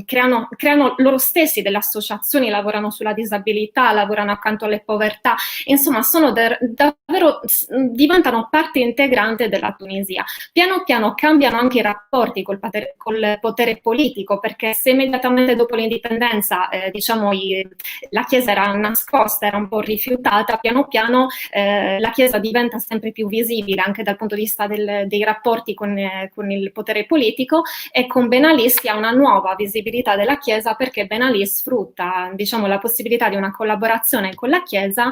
F: creano loro stessi delle associazioni, lavorano sulla disabilità, lavorano accanto alle povertà, insomma sono davvero, diventano parte integrante della Tunisia. Piano piano cambiano anche i rapporti col potere politico, perché se immediatamente dopo l'indipendenza diciamo la Chiesa era nascosta, era un po' rifiutata, piano piano la Chiesa diventa sempre più visibile anche dal punto di vista dei rapporti con il potere politico, e con Ben Ali si ha una nuova visibilità della Chiesa, perché Ben Ali sfrutta, diciamo, la possibilità di una collaborazione con la Chiesa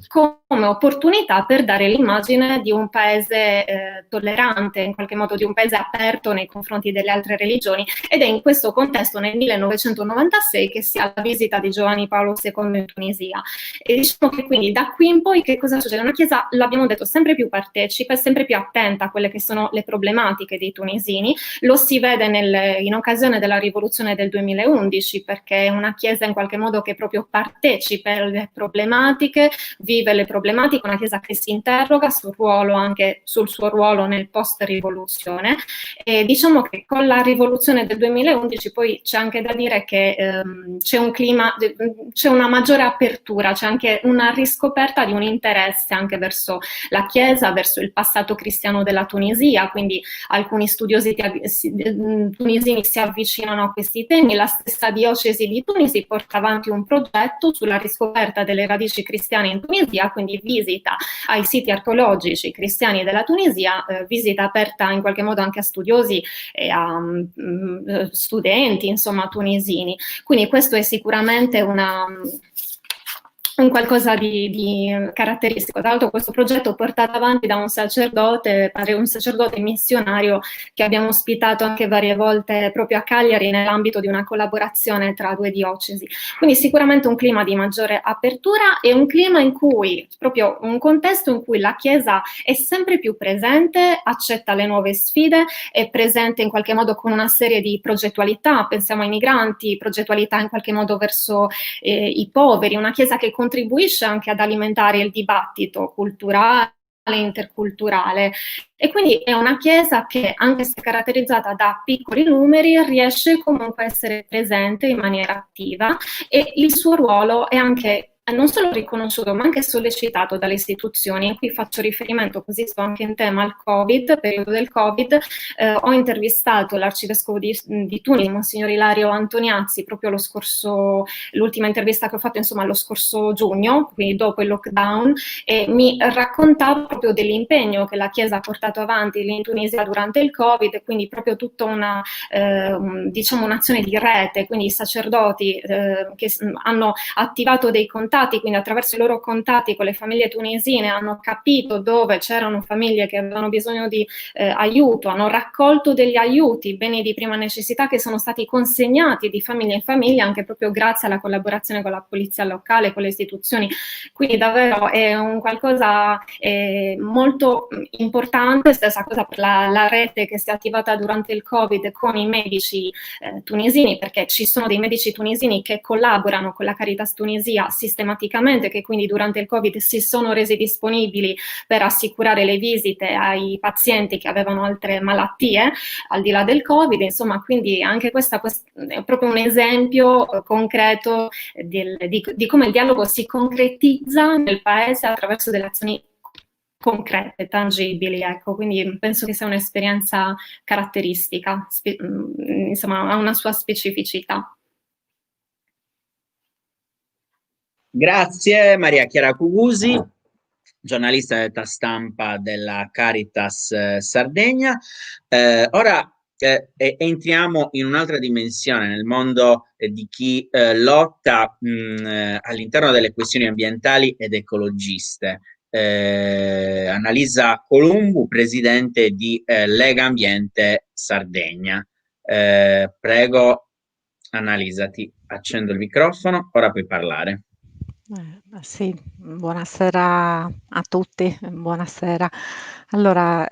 F: come opportunità per dare l'immagine di un paese tollerante, in qualche modo di un paese aperto nei confronti delle altre religioni, ed è in questo contesto nel 1996 che si ha la visita di Giovanni Paolo II in Tunisia. E diciamo che quindi da qui in poi che cosa succede? Una Chiesa, l'abbiamo detto, sempre più partecipa, sempre più attenta a quelle che sono le problematiche dei tunisini. Lo si vede in occasione della rivoluzione del 2011, perché è una Chiesa in qualche modo che proprio partecipa alle problematiche, vive le problematiche, una Chiesa che si interroga sul ruolo, anche sul suo ruolo nel post-rivoluzione. E diciamo che con la rivoluzione del 2011 poi c'è anche da dire che c'è un clima, c'è una maggiore apertura, c'è anche una riscoperta di un interesse anche verso la Chiesa, verso il passato cristiano della Tunisia, quindi alcuni studiosi tunisini si avvicinano a questi temi. La stessa diocesi di Tunisi porta avanti un progetto sulla riscoperta delle radici cristiane in Tunisia, quindi visita ai siti archeologici cristiani della Tunisia, visita aperta in qualche modo anche a studiosi e a studenti, insomma, tunisini. Quindi questo è sicuramente un qualcosa di caratteristico. Tra l'altro questo progetto è portato avanti da un sacerdote missionario che abbiamo ospitato anche varie volte proprio a Cagliari nell'ambito di una collaborazione tra due diocesi. Quindi sicuramente un clima di maggiore apertura e un clima in cui, proprio un contesto in cui la Chiesa è sempre più presente, accetta le nuove sfide, è presente in qualche modo con una serie di progettualità, pensiamo ai migranti, progettualità in qualche modo verso i poveri, una Chiesa che contribuisce anche ad alimentare il dibattito culturale, interculturale, e quindi è una Chiesa che, anche se caratterizzata da piccoli numeri, riesce comunque a essere presente in maniera attiva, e il suo ruolo è anche non solo riconosciuto ma anche sollecitato dalle istituzioni. In cui faccio riferimento, così sto anche in tema, al Covid, periodo del Covid. Ho intervistato l'arcivescovo di Tunisi, Monsignor Ilario Antoniazzi, proprio l'ultima intervista che ho fatto, insomma, lo scorso giugno, quindi dopo il lockdown, e mi raccontava proprio dell'impegno che la Chiesa ha portato avanti lì in Tunisia durante il Covid, quindi proprio tutta diciamo un'azione di rete, quindi i sacerdoti che hanno attivato dei contatti, quindi attraverso i loro contatti con le famiglie tunisine hanno capito dove c'erano famiglie che avevano bisogno di aiuto, hanno raccolto degli aiuti, beni di prima necessità che sono stati consegnati di famiglia in famiglia, anche proprio grazie alla collaborazione con la polizia locale, con le istituzioni. Quindi davvero è un qualcosa molto importante. Stessa cosa per la rete che si è attivata durante il Covid con i medici tunisini, perché ci sono dei medici tunisini che collaborano con la Caritas Tunisia sistematicamente, che quindi durante il Covid si sono resi disponibili per assicurare le visite ai pazienti che avevano altre malattie al di là del Covid. Insomma, quindi anche questo è proprio un esempio concreto di come il dialogo si concretizza nel paese attraverso delle azioni concrete, tangibili, ecco, quindi penso che sia un'esperienza caratteristica, insomma, ha una sua specificità.
A: Grazie Maria Chiara Cugusi, giornalista della stampa della Caritas Sardegna. Ora entriamo in un'altra dimensione, nel mondo di chi lotta all'interno delle questioni ambientali ed ecologiste. Annalisa Columbu, presidente di Lega Ambiente Sardegna. Prego, Annalisa, ti accendo il microfono, ora puoi parlare.
G: Sì, buonasera a tutti, buonasera. Allora,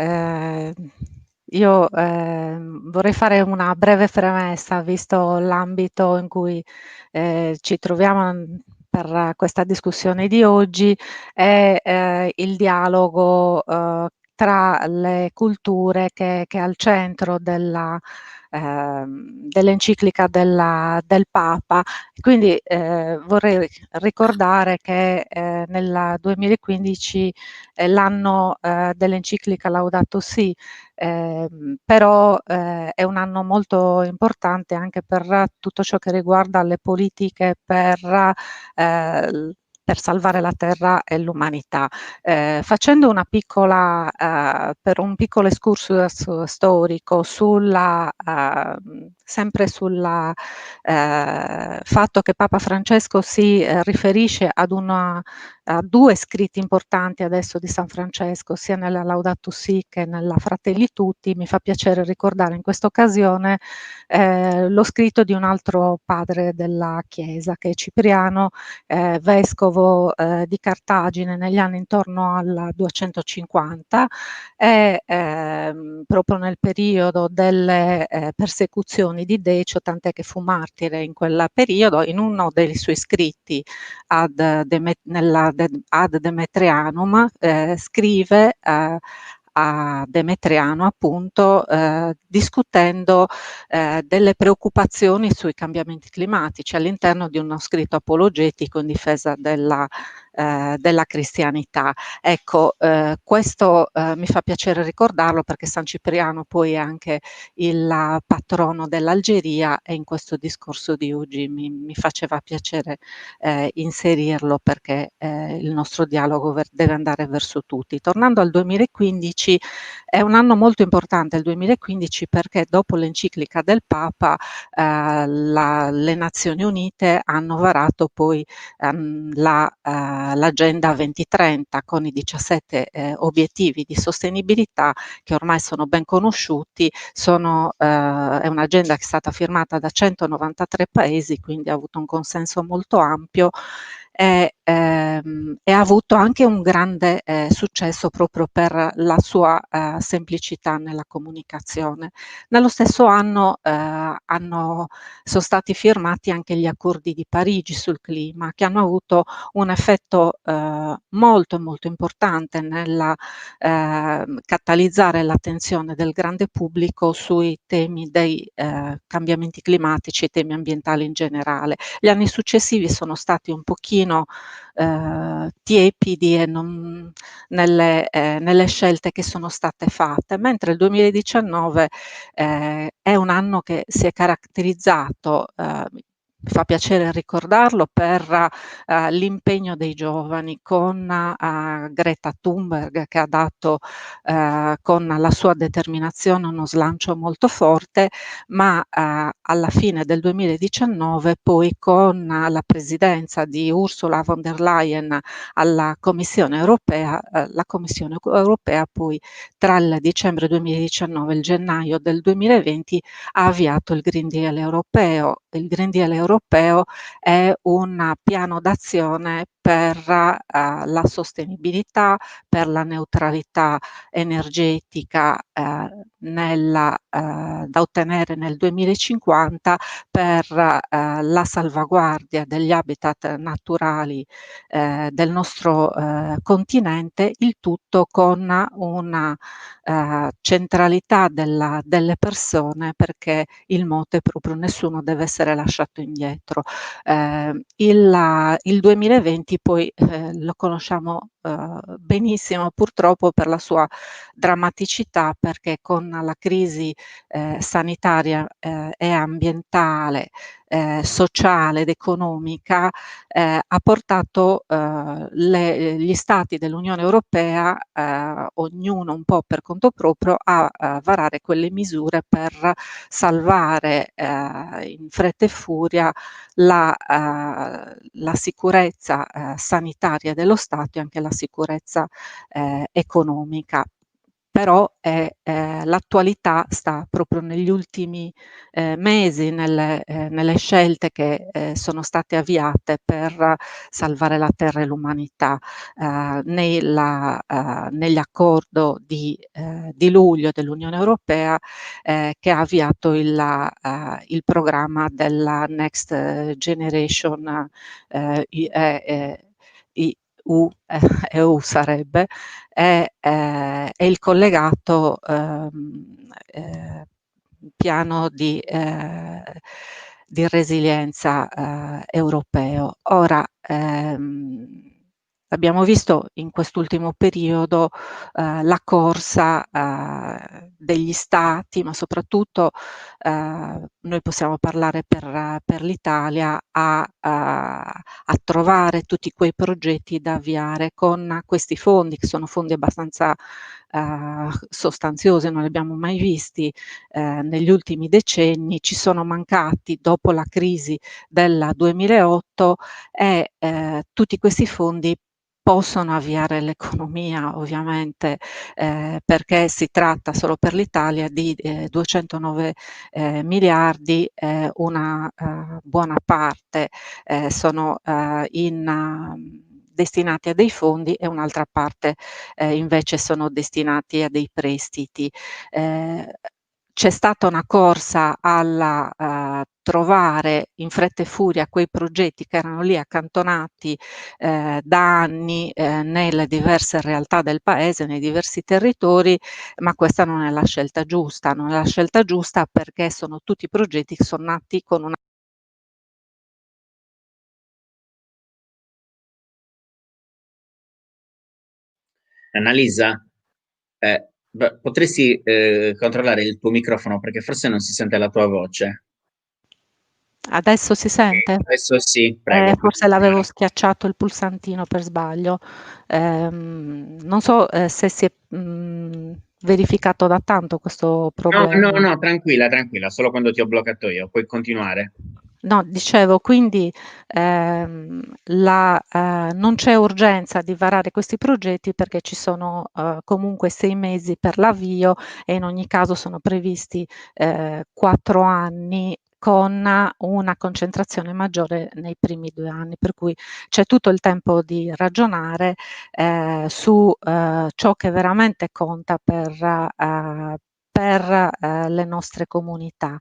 G: io vorrei fare una breve premessa, visto l'ambito in cui ci troviamo per questa discussione di oggi, è il dialogo tra le culture che è al centro dell'enciclica del Papa. Quindi vorrei ricordare che nel 2015 è l'anno dell'enciclica Laudato Si, però è un anno molto importante anche per tutto ciò che riguarda le politiche per salvare la terra e l'umanità. Facendo una piccola, per un piccolo excursus storico sempre sul fatto che Papa Francesco si riferisce a due scritti importanti adesso di San Francesco, sia nella Laudato Si che nella Fratelli Tutti, mi fa piacere ricordare in questa occasione lo scritto di un altro padre della Chiesa, che è Cipriano, vescovo di Cartagine negli anni intorno al 250, e proprio nel periodo delle persecuzioni di Decio, tant'è che fu martire in quel periodo. In uno dei suoi scritti ad Demetrianum scrive a Demetriano, appunto, discutendo delle preoccupazioni sui cambiamenti climatici all'interno di uno scritto apologetico in difesa della cristianità. Ecco, questo mi fa piacere ricordarlo, perché San Cipriano poi è anche il patrono dell'Algeria, e in questo discorso di oggi mi faceva piacere inserirlo, perché il nostro dialogo deve andare verso tutti. Tornando al 2015, è un anno molto importante il 2015, perché dopo l'enciclica del Papa le Nazioni Unite hanno varato poi l'Agenda 2030 con i 17 obiettivi di sostenibilità, che ormai sono ben conosciuti. È un'agenda che è stata firmata da 193 paesi, quindi ha avuto un consenso molto ampio e ha avuto anche un grande successo proprio per la sua semplicità nella comunicazione. Nello stesso anno sono stati firmati anche gli accordi di Parigi sul clima, che hanno avuto un effetto molto molto importante nel catalizzare l'attenzione del grande pubblico sui temi dei cambiamenti climatici e temi ambientali in generale. Gli anni successivi sono stati un pochino tiepidi e nelle scelte che sono state fatte, mentre il 2019 è un anno che si è caratterizzato, mi fa piacere ricordarlo, per l'impegno dei giovani, con Greta Thunberg, che ha dato con la sua determinazione uno slancio molto forte, ma alla fine del 2019 poi, con la presidenza di Ursula von der Leyen alla Commissione europea, la Commissione europea poi tra il dicembre 2019 e il gennaio del 2020 ha avviato il Green Deal europeo. Il Green Deal europeo è un piano d'azione per la sostenibilità, per la neutralità energetica da ottenere nel 2050, per la salvaguardia degli habitat naturali del nostro continente, il tutto con una centralità delle persone, perché il motto è proprio: nessuno deve essere lasciato indietro. Il 2020 poi lo conosciamo benissimo purtroppo per la sua drammaticità, perché con la crisi sanitaria e ambientale, sociale ed economica ha portato gli stati dell'Unione Europea, ognuno un po' per conto proprio, a varare quelle misure per salvare in fretta e furia la sicurezza sanitaria dello Stato e anche la sicurezza economica. Però l'attualità sta proprio negli ultimi mesi, nelle scelte che sono state avviate per salvare la terra e l'umanità. Nell'accordo di luglio dell'Unione Europea che ha avviato il programma della Next Generation EU sarebbe, e il collegato piano di resilienza europeo. Ora, abbiamo visto in quest'ultimo periodo la corsa degli stati, ma soprattutto noi possiamo parlare per l'Italia, a trovare tutti quei progetti da avviare con questi fondi, che sono fondi abbastanza sostanziosi, non li abbiamo mai visti negli ultimi decenni, ci sono mancati dopo la crisi del 2008 e tutti questi fondi possono avviare l'economia, ovviamente, perché si tratta solo per l'Italia di 209 miliardi, una buona parte sono destinati a dei fondi e un'altra parte invece sono destinati a dei prestiti. C'è stata una corsa alla trovare in fretta e furia quei progetti che erano lì accantonati da anni nelle diverse realtà del paese, nei diversi territori, ma questa non è la scelta giusta. Non è la scelta giusta perché sono tutti progetti che sono nati con una
A: Annalisa, potresti controllare il tuo microfono perché forse non si sente la tua voce.
G: Adesso si sente?
A: Adesso sì, prego.
G: Forse l'avevo schiacciato il pulsantino per sbaglio. Non so se si è verificato da tanto questo problema.
A: No, tranquilla, solo quando ti ho bloccato io, puoi continuare.
G: No, dicevo, quindi non c'è urgenza di varare questi progetti perché ci sono comunque 6 mesi per l'avvio e in ogni caso sono previsti 4 anni con una concentrazione maggiore nei primi 2 anni, per cui c'è tutto il tempo di ragionare su ciò che veramente conta per le nostre comunità.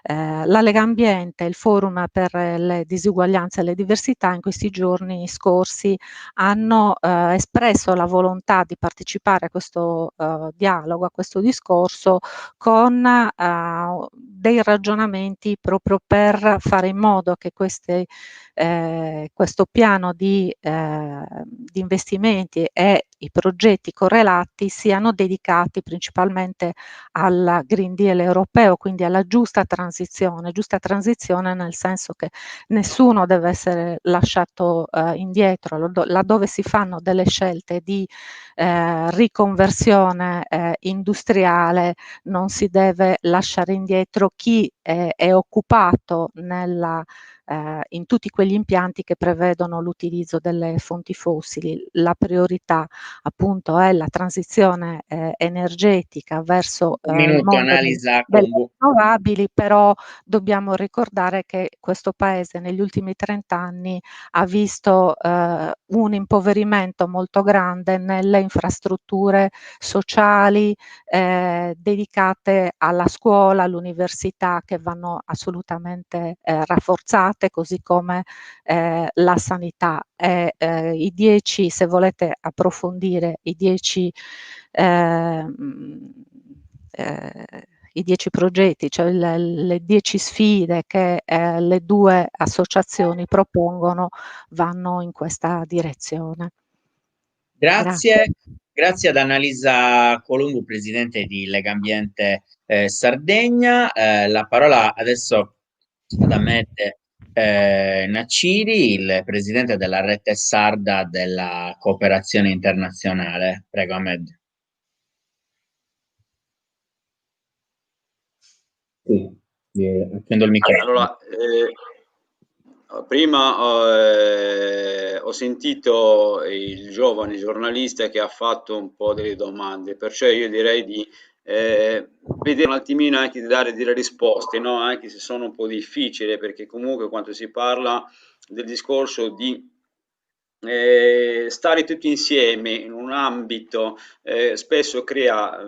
G: La Lega Ambiente, il Forum per le disuguaglianze e le diversità in questi giorni scorsi hanno espresso la volontà di partecipare a questo dialogo, a questo discorso con dei ragionamenti proprio per fare in modo che questo piano di investimenti e i progetti correlati siano dedicati principalmente al Green Deal europeo, quindi alla giusta transizione nel senso che nessuno deve essere lasciato indietro, laddove si fanno delle scelte di riconversione industriale non si deve lasciare indietro chi è occupato in tutti quegli impianti che prevedono l'utilizzo delle fonti fossili. La priorità appunto è la transizione energetica verso
A: Un
G: il
A: minuto,
G: mondo
A: Annalisa,
G: delle rinnovabili, però dobbiamo ricordare che questo paese negli ultimi 30 anni ha visto un impoverimento molto grande nelle infrastrutture sociali dedicate alla scuola, all'università, che vanno assolutamente rafforzate, così come la sanità. I 10, se volete approfondire, i 10 progetti, cioè le 10 sfide che le 2 associazioni propongono, vanno in questa direzione.
A: Grazie ad Annalisa Colombo, presidente di Legambiente Sardegna. La parola adesso ad Ahmed Naciri, il presidente della rete sarda della cooperazione internazionale. Prego, Ahmed. Sì, accendo il microfono.
D: Allora, prima ho sentito il giovane giornalista che ha fatto un po' delle domande, perciò io direi di vedere un attimino, anche di dare delle risposte, no? Anche se sono un po' difficili, perché comunque quando si parla del discorso di stare tutti insieme in un ambito spesso crea,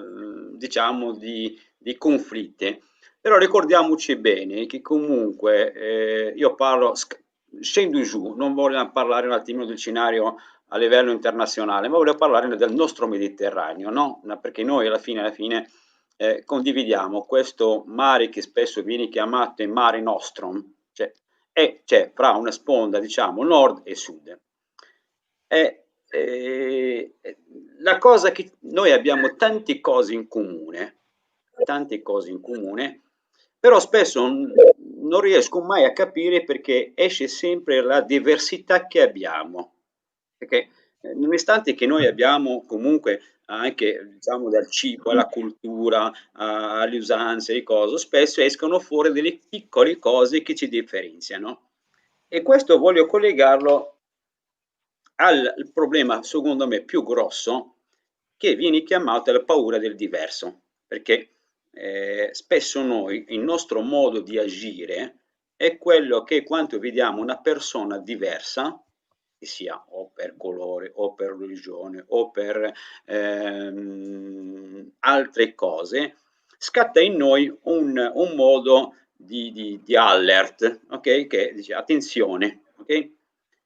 D: diciamo, di conflitti. Però ricordiamoci bene che comunque io parlo, scendo giù, non voglio parlare un attimino del scenario a livello internazionale, ma voglio parlare del nostro Mediterraneo, no? Perché noi alla fine condividiamo questo mare che spesso viene chiamato il Mare Nostrum, cioè c'è fra una sponda, diciamo, nord e sud. La cosa che noi abbiamo tante cose in comune, però spesso non riesco mai a capire perché esce sempre la diversità che abbiamo. Perché nonostante che noi abbiamo comunque anche, diciamo, dal cibo alla cultura, alle usanze e cose, spesso escono fuori delle piccole cose che ci differenziano. E questo voglio collegarlo al problema, secondo me, più grosso, che viene chiamato la paura del diverso, perché spesso noi, il nostro modo di agire è quello che quando vediamo una persona diversa, che sia o per colore, o per religione, o per altre cose, scatta in noi un modo di alert, ok? Che dice attenzione, ok?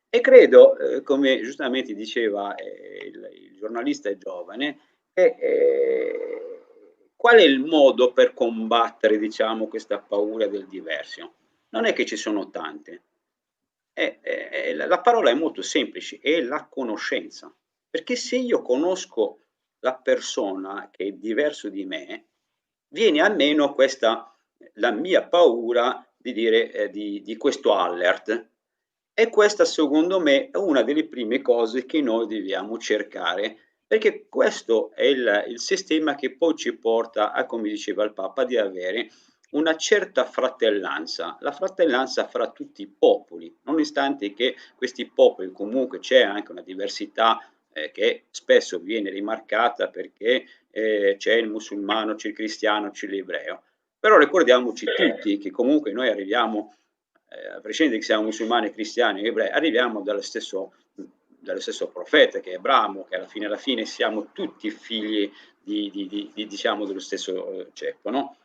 D: E credo, come giustamente diceva il giornalista giovane, qual è il modo per combattere, diciamo, questa paura del diverso? Non è che ci sono tante. La parola è molto semplice, è la conoscenza. Perché se io conosco la persona che è diverso di me, viene a meno la mia paura di dire di questo alert. E questa, secondo me, è una delle prime cose che noi dobbiamo cercare, perché questo è il sistema che poi ci porta a, come diceva il Papa, di avere una certa fratellanza, la fratellanza fra tutti i popoli, nonostante che questi popoli comunque c'è anche una diversità che spesso viene rimarcata perché c'è il musulmano, c'è il cristiano, c'è l'ebreo. Però ricordiamoci tutti che comunque noi arriviamo, a prescindere che siamo musulmani, cristiani, ebrei, arriviamo dallo stesso profeta che è Abramo, che alla fine siamo tutti figli diciamo, dello stesso ceppo, no?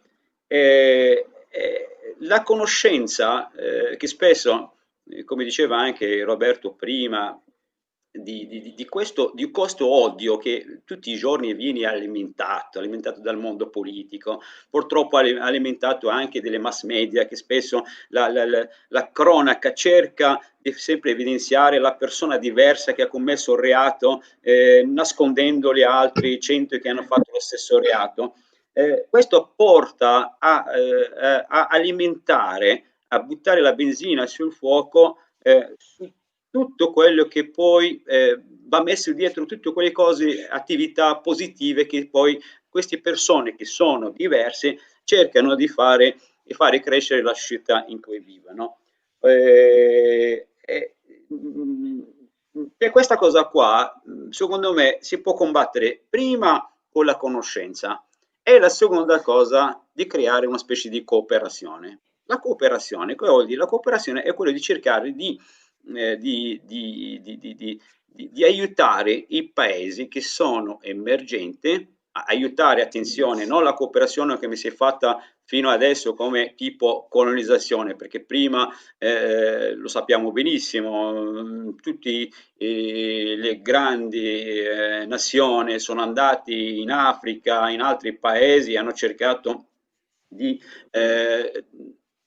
D: La conoscenza che spesso, come diceva anche Roberto prima, di questo odio che tutti i giorni viene alimentato dal mondo politico, purtroppo alimentato anche dalle mass media, che spesso la cronaca cerca di sempre evidenziare la persona diversa che ha commesso il reato, nascondendo gli altri 100 che hanno fatto lo stesso reato. Questo porta a alimentare, a buttare la benzina sul fuoco su tutto quello che poi va messo dietro, tutte quelle cose, attività positive che poi queste persone che sono diverse cercano di fare e fare crescere la società in cui vivono. E questa cosa qua, secondo me, si può combattere prima con la conoscenza e la seconda cosa di creare una specie di cooperazione. La cooperazione, cosa vuol dire? La cooperazione è quello di cercare di aiutare i paesi che sono emergenti, aiutare, attenzione, non la cooperazione che mi si è fatta fino adesso come tipo colonizzazione, perché prima lo sappiamo benissimo, tutte le grandi nazioni sono andati in Africa, in altri paesi, hanno cercato di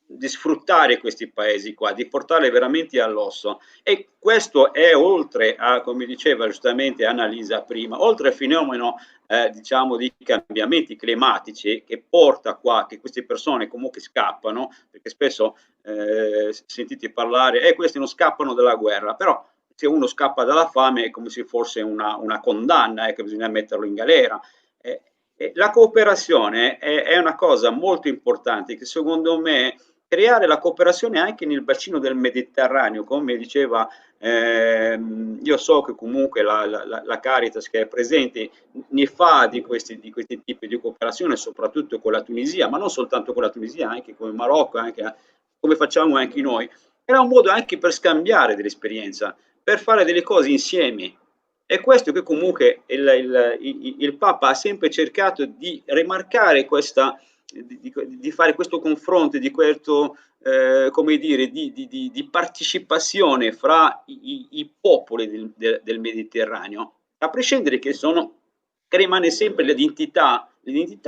D: di sfruttare questi paesi qua, di portarli veramente all'osso. E questo è oltre a, come diceva giustamente Annalisa prima, oltre al fenomeno diciamo di cambiamenti climatici che porta qua che queste persone comunque scappano, perché spesso sentite parlare questi non scappano dalla guerra, però se uno scappa dalla fame è come se fosse una condanna, che bisogna metterlo in galera. La cooperazione è una cosa molto importante che secondo me creare la cooperazione anche nel bacino del Mediterraneo, come diceva, io so che comunque la Caritas che è presente ne fa di questi tipi di cooperazione, soprattutto con la Tunisia, ma non soltanto con la Tunisia, anche con il Marocco, anche come facciamo anche noi. Era un modo anche per scambiare dell'esperienza, per fare delle cose insieme. E questo che comunque il Papa ha sempre cercato di rimarcare questa, di fare questo confronto, di questo, come dire, di partecipazione fra i popoli del Mediterraneo, a prescindere che rimane sempre l'identità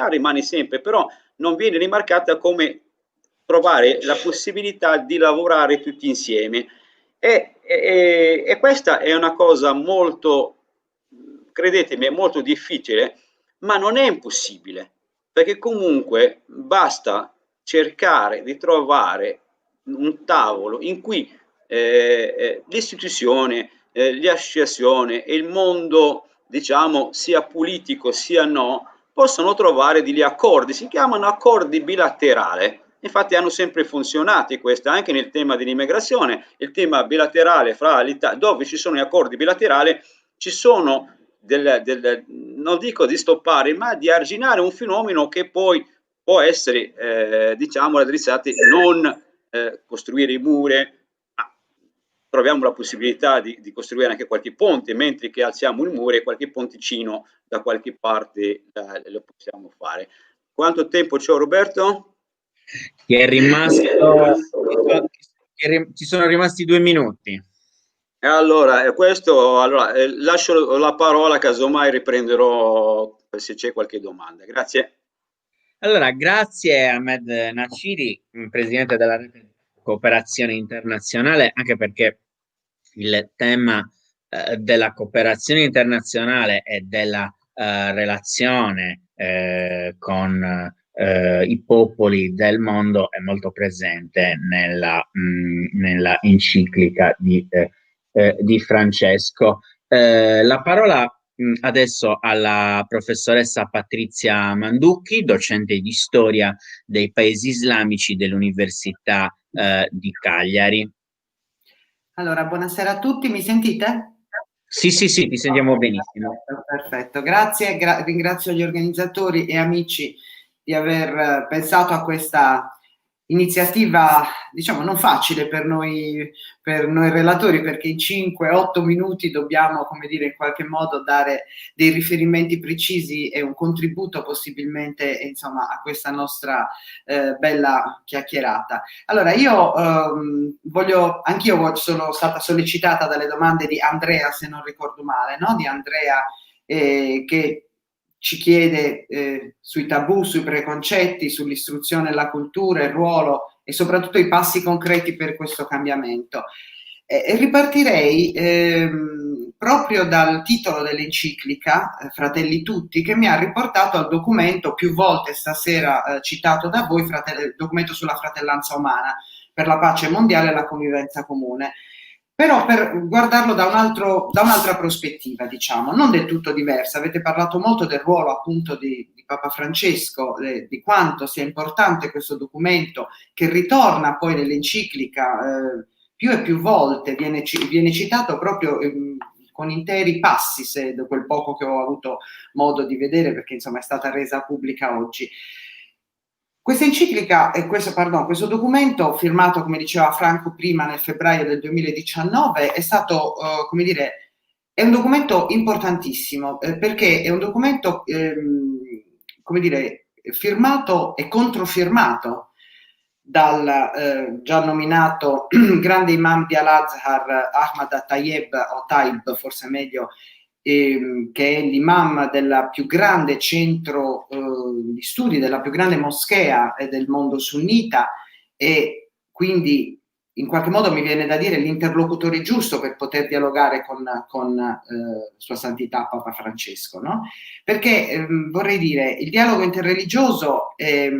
D: rimane sempre, però non viene rimarcata come trovare la possibilità di lavorare tutti insieme. E questa è una cosa molto, credetemi, è molto difficile, ma non è impossibile, perché comunque basta cercare di trovare un tavolo in cui l'istituzione, le associazioni e il mondo, diciamo, sia politico sia no, possono trovare degli accordi, si chiamano accordi bilaterali. Infatti hanno sempre funzionato questo, anche nel tema dell'immigrazione, il tema bilaterale fra l'Italia, dove ci sono gli accordi bilaterali, ci sono non dico di stoppare, ma di arginare un fenomeno che poi può essere, diciamo, raddrizzati, non costruire i muri, ma troviamo la possibilità di costruire anche qualche ponte, mentre che alziamo il muro e qualche ponticino da qualche parte lo possiamo fare. Quanto tempo c'ho, Roberto?
A: Ti è rimasto, ci sono rimasti 2 minuti.
D: Allora, lascio la parola, casomai riprenderò se c'è qualche domanda. Grazie.
A: Allora, grazie a Ahmed Naciri, presidente della Rete Cooperazione Internazionale, anche perché il tema della cooperazione internazionale e della relazione con i popoli del mondo è molto presente nella enciclica di Francesco. La parola adesso alla professoressa Patrizia Manducchi, docente di storia dei paesi islamici dell'Università di Cagliari.
H: Allora, buonasera a tutti, mi sentite?
A: Sì, ti sentiamo benissimo.
H: Perfetto, grazie, ringrazio gli organizzatori e amici di aver pensato a questa iniziativa, diciamo, non facile per noi relatori, perché in 5-8 minuti dobbiamo, come dire, in qualche modo dare dei riferimenti precisi e un contributo possibilmente, insomma, a questa nostra bella chiacchierata. Allora, io anch'io sono stata sollecitata dalle domande di Andrea, se non ricordo male, no? Di Andrea, che ci chiede sui tabù, sui preconcetti, sull'istruzione e la cultura, il ruolo e soprattutto i passi concreti per questo cambiamento. Ripartirei proprio dal titolo dell'enciclica, Fratelli Tutti, che mi ha riportato al documento più volte stasera citato da voi, il documento sulla fratellanza umana per la pace mondiale e la convivenza comune. Però per guardarlo da un'altra prospettiva, diciamo, non del tutto diversa. Avete parlato molto del ruolo appunto di Papa Francesco, di quanto sia importante questo documento, che ritorna poi nell'enciclica più e più volte, viene citato proprio con interi passi, se da quel poco che ho avuto modo di vedere, perché insomma è stata resa pubblica oggi. Questa enciclica, questo documento firmato, come diceva Franco prima, nel febbraio del 2019, è stato, come dire, è un documento importantissimo, perché è un documento, come dire, firmato e controfirmato dal già nominato grande imam di Al-Azhar, Ahmad Tayyib, o Taib, forse meglio, che è l'imam del più grande centro di studi, della più grande moschea del mondo sunnita, e quindi in qualche modo mi viene da dire l'interlocutore giusto per poter dialogare con Sua Santità Papa Francesco, no? Perché vorrei dire, il dialogo interreligioso e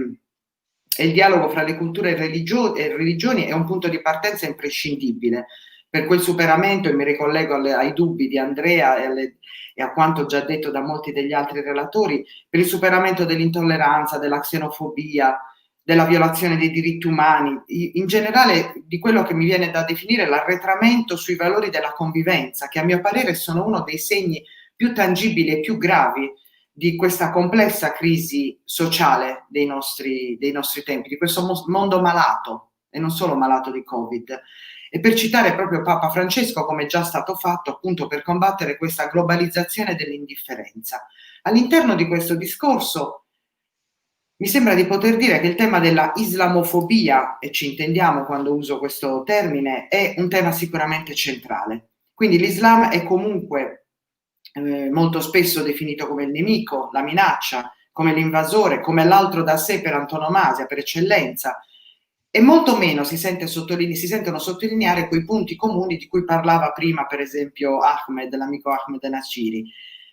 H: il dialogo fra le culture e religioni è un punto di partenza imprescindibile per quel superamento, e mi ricollego ai dubbi di Andrea e a quanto già detto da molti degli altri relatori, per il superamento dell'intolleranza, della xenofobia, della violazione dei diritti umani, in generale di quello che mi viene da definire l'arretramento sui valori della convivenza, che a mio parere sono uno dei segni più tangibili e più gravi di questa complessa crisi sociale dei nostri tempi, di questo mondo malato, e non solo malato di Covid. E per citare proprio Papa Francesco, come è già stato fatto, appunto per combattere questa globalizzazione dell'indifferenza. All'interno di questo discorso mi sembra di poter dire che il tema della islamofobia, e ci intendiamo quando uso questo termine, è un tema sicuramente centrale. Quindi l'Islam è comunque molto spesso definito come il nemico, la minaccia, come l'invasore, come l'altro da sé per antonomasia, per eccellenza, e molto meno si sentono sottolineare quei punti comuni di cui parlava prima, per esempio, l'amico Ahmed Naciri,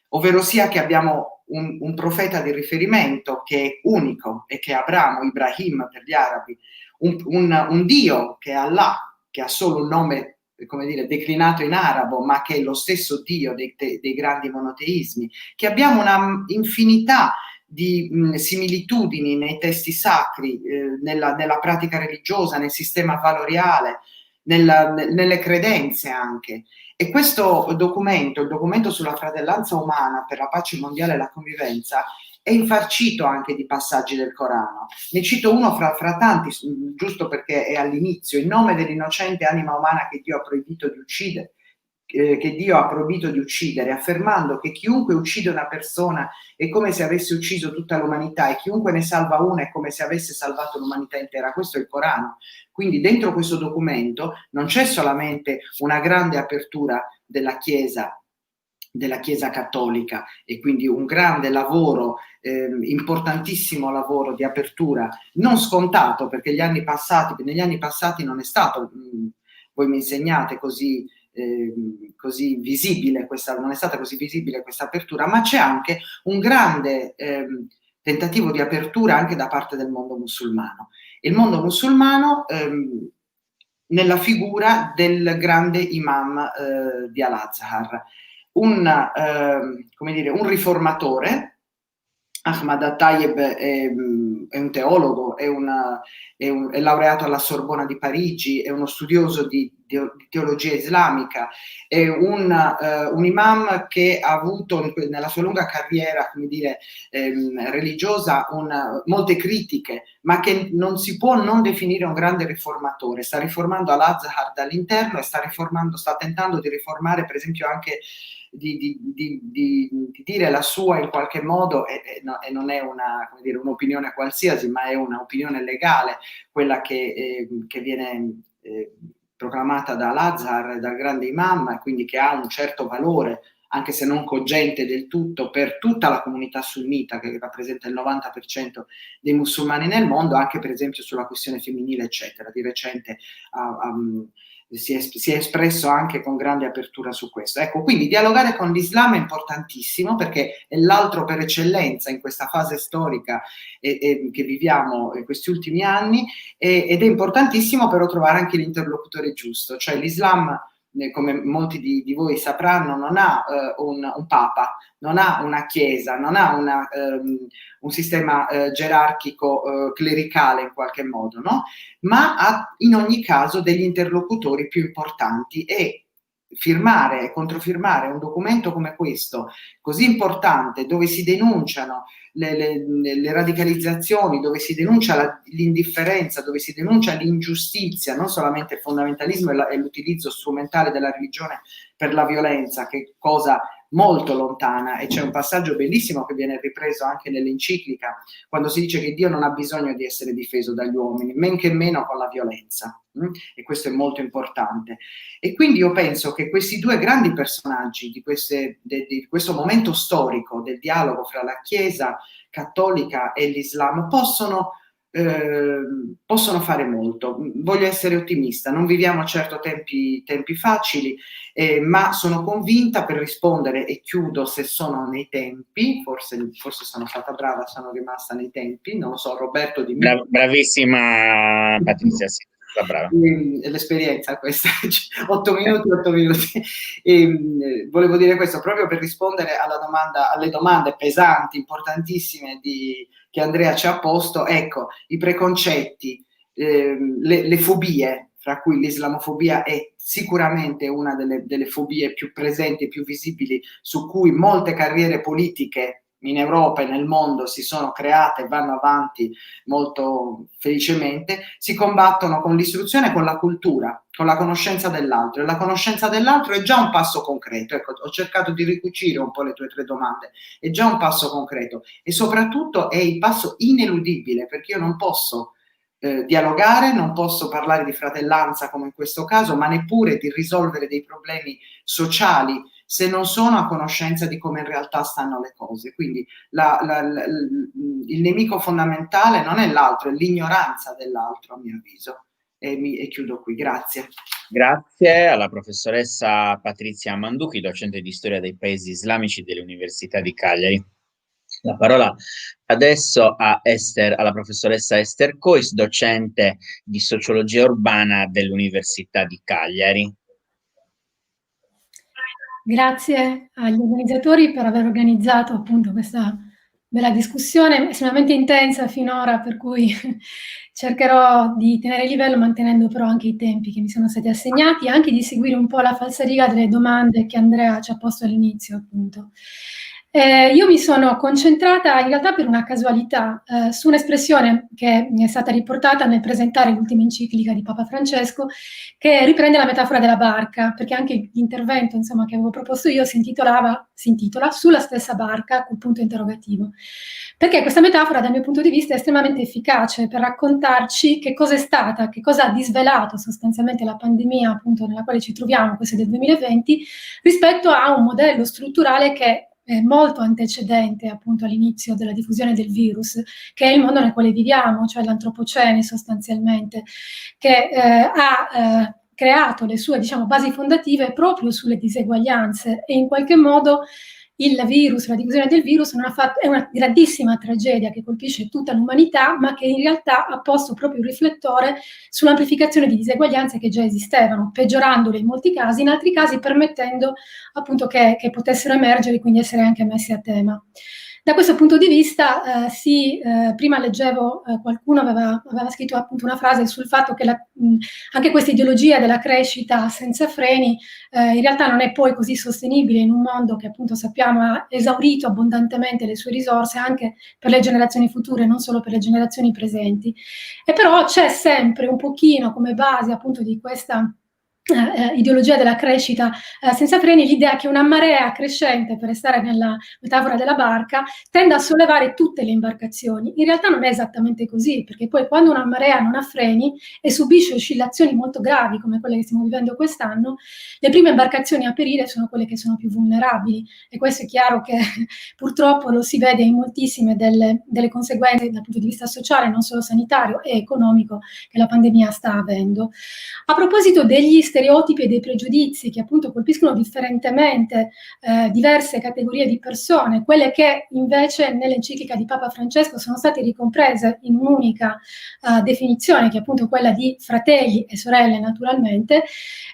H: ovvero sia che abbiamo un profeta di riferimento che è unico e che è Abramo, Ibrahim per gli arabi, un Dio che è Allah, che ha solo un nome, come dire, declinato in arabo, ma che è lo stesso Dio dei grandi monoteismi, che abbiamo una infinità di similitudini nei testi sacri, nella pratica religiosa, nel sistema valoriale, nelle credenze anche. E questo documento, il documento sulla fratellanza umana per la pace mondiale e la convivenza, è infarcito anche di passaggi del Corano. Ne cito uno fra tanti, giusto perché è all'inizio: in nome dell'innocente anima umana che Dio ha proibito di uccidere, affermando che chiunque uccide una persona è come se avesse ucciso tutta l'umanità, e chiunque ne salva una è come se avesse salvato l'umanità intera. Questo è il Corano. Quindi dentro questo documento non c'è solamente una grande apertura della Chiesa cattolica, e quindi un grande lavoro, importantissimo lavoro di apertura, non scontato, perché negli anni passati non è stato, voi mi insegnate, così visibile non è stata così visibile questa apertura, ma c'è anche un grande tentativo di apertura anche da parte del mondo musulmano. Il mondo musulmano nella figura del grande imam di Al-Azhar, un riformatore. Ahmad Tayyib è un teologo, è laureato alla Sorbona di Parigi, è uno studioso di teologia islamica, è un imam che ha avuto nella sua lunga carriera, come dire, religiosa, molte critiche, ma che non si può non definire un grande riformatore. Sta riformando Al-Azhar dall'interno e sta tentando di riformare, per esempio, anche di dire la sua in qualche modo, e non è un'opinione qualsiasi, ma è un'opinione legale, quella che viene proclamata da Al-Azhar, dal grande imam, e quindi che ha un certo valore, anche se non cogente del tutto, per tutta la comunità sunnita, che rappresenta il 90% dei musulmani nel mondo, anche per esempio sulla questione femminile, eccetera. Di recente si è espresso anche con grande apertura su questo. Ecco, quindi dialogare con l'Islam è importantissimo, perché è l'altro per eccellenza in questa fase storica che viviamo in questi ultimi anni, ed è importantissimo però trovare anche l'interlocutore giusto. Cioè l'Islam, come molti di voi sapranno, non ha un papa, non ha una chiesa, non ha un sistema gerarchico clericale in qualche modo, no? Ma ha in ogni caso degli interlocutori più importanti, e firmare e controfirmare un documento come questo, così importante, dove si denunciano le radicalizzazioni, dove si denuncia l'indifferenza, dove si denuncia l'ingiustizia, non solamente il fondamentalismo e l'utilizzo strumentale della religione per la violenza, che è cosa molto lontana. E c'è un passaggio bellissimo che viene ripreso anche nell'enciclica, quando si dice che Dio non ha bisogno di essere difeso dagli uomini, men che meno con la violenza, e questo è molto importante. E quindi io penso che questi due grandi personaggi di questo momento storico del dialogo fra la Chiesa cattolica e l'Islam possono possono fare molto. Voglio essere ottimista, non viviamo certo tempi facili, ma sono convinta, per rispondere, e chiudo se sono nei tempi, forse sono stata brava, sono rimasta nei tempi, non lo so, Roberto dimmi.
A: Bravissima Patrizia, sì, brava.
H: L'esperienza questa, 8 minuti. Volevo dire questo proprio per rispondere alle domande pesanti, importantissime che Andrea ci ha posto. Ecco, i preconcetti, le fobie, fra cui l'islamofobia è sicuramente una delle fobie più presenti e più visibili, su cui molte carriere politiche in Europa e nel mondo si sono create e vanno avanti molto felicemente, si combattono con l'istruzione e con la cultura, con la conoscenza dell'altro. E la conoscenza dell'altro è già un passo concreto. Ecco, ho cercato di ricucire un po' le tue 3 domande. È già un passo concreto e soprattutto è il passo ineludibile, perché io non posso dialogare, non posso parlare di fratellanza come in questo caso, ma neppure di risolvere dei problemi sociali se non sono a conoscenza di come in realtà stanno le cose. Quindi il nemico fondamentale non è l'altro, è l'ignoranza dell'altro, a mio avviso. E chiudo qui, grazie.
A: Grazie alla professoressa Patrizia Manduchi, docente di storia dei paesi islamici dell'Università di Cagliari. La parola adesso alla professoressa Esther Cois, docente di sociologia urbana dell'Università di Cagliari.
I: Grazie agli organizzatori per aver organizzato appunto questa bella discussione, estremamente intensa finora, per cui cercherò di tenere il livello mantenendo però anche i tempi che mi sono stati assegnati e anche di seguire un po' la falsariga delle domande che Andrea ci ha posto all'inizio, appunto. Io mi sono concentrata in realtà per una casualità su un'espressione che mi è stata riportata nel presentare l'ultima enciclica di Papa Francesco, che riprende la metafora della barca, perché anche l'intervento, insomma, che avevo proposto io si intitola Sulla stessa barca, col punto interrogativo. Perché questa metafora, dal mio punto di vista, è estremamente efficace per raccontarci che cosa è stata, che cosa ha disvelato sostanzialmente la pandemia, appunto, nella quale ci troviamo, questa del 2020, rispetto a un modello strutturale che è molto antecedente appunto all'inizio della diffusione del virus, che è il mondo nel quale viviamo, cioè l'antropocene sostanzialmente, che ha creato le sue, diciamo, basi fondative proprio sulle diseguaglianze e in qualche modo il virus, la diffusione del virus è una grandissima tragedia che colpisce tutta l'umanità, ma che in realtà ha posto proprio un riflettore sull'amplificazione di diseguaglianze che già esistevano, peggiorandole in molti casi, in altri casi permettendo appunto che potessero emergere e quindi essere anche messi a tema. Da questo punto di vista, prima leggevo, qualcuno aveva scritto appunto una frase sul fatto che anche questa ideologia della crescita senza freni in realtà non è poi così sostenibile in un mondo che appunto sappiamo ha esaurito abbondantemente le sue risorse anche per le generazioni future, non solo per le generazioni presenti. E però c'è sempre un pochino come base appunto di questa ideologia della crescita senza freni, l'idea che una marea crescente, per restare nella metafora della barca, tende a sollevare tutte le imbarcazioni. In realtà non è esattamente così, perché poi quando una marea non ha freni e subisce oscillazioni molto gravi come quelle che stiamo vivendo quest'anno, le prime imbarcazioni a perire sono quelle che sono più vulnerabili, e questo è chiaro che purtroppo lo si vede in moltissime delle conseguenze dal punto di vista sociale, non solo sanitario e economico, che la pandemia sta avendo. A proposito degli stereotipi e dei pregiudizi che appunto colpiscono differentemente diverse categorie di persone, quelle che invece nell'enciclica di Papa Francesco sono state ricomprese in un'unica definizione, che è appunto quella di fratelli e sorelle naturalmente,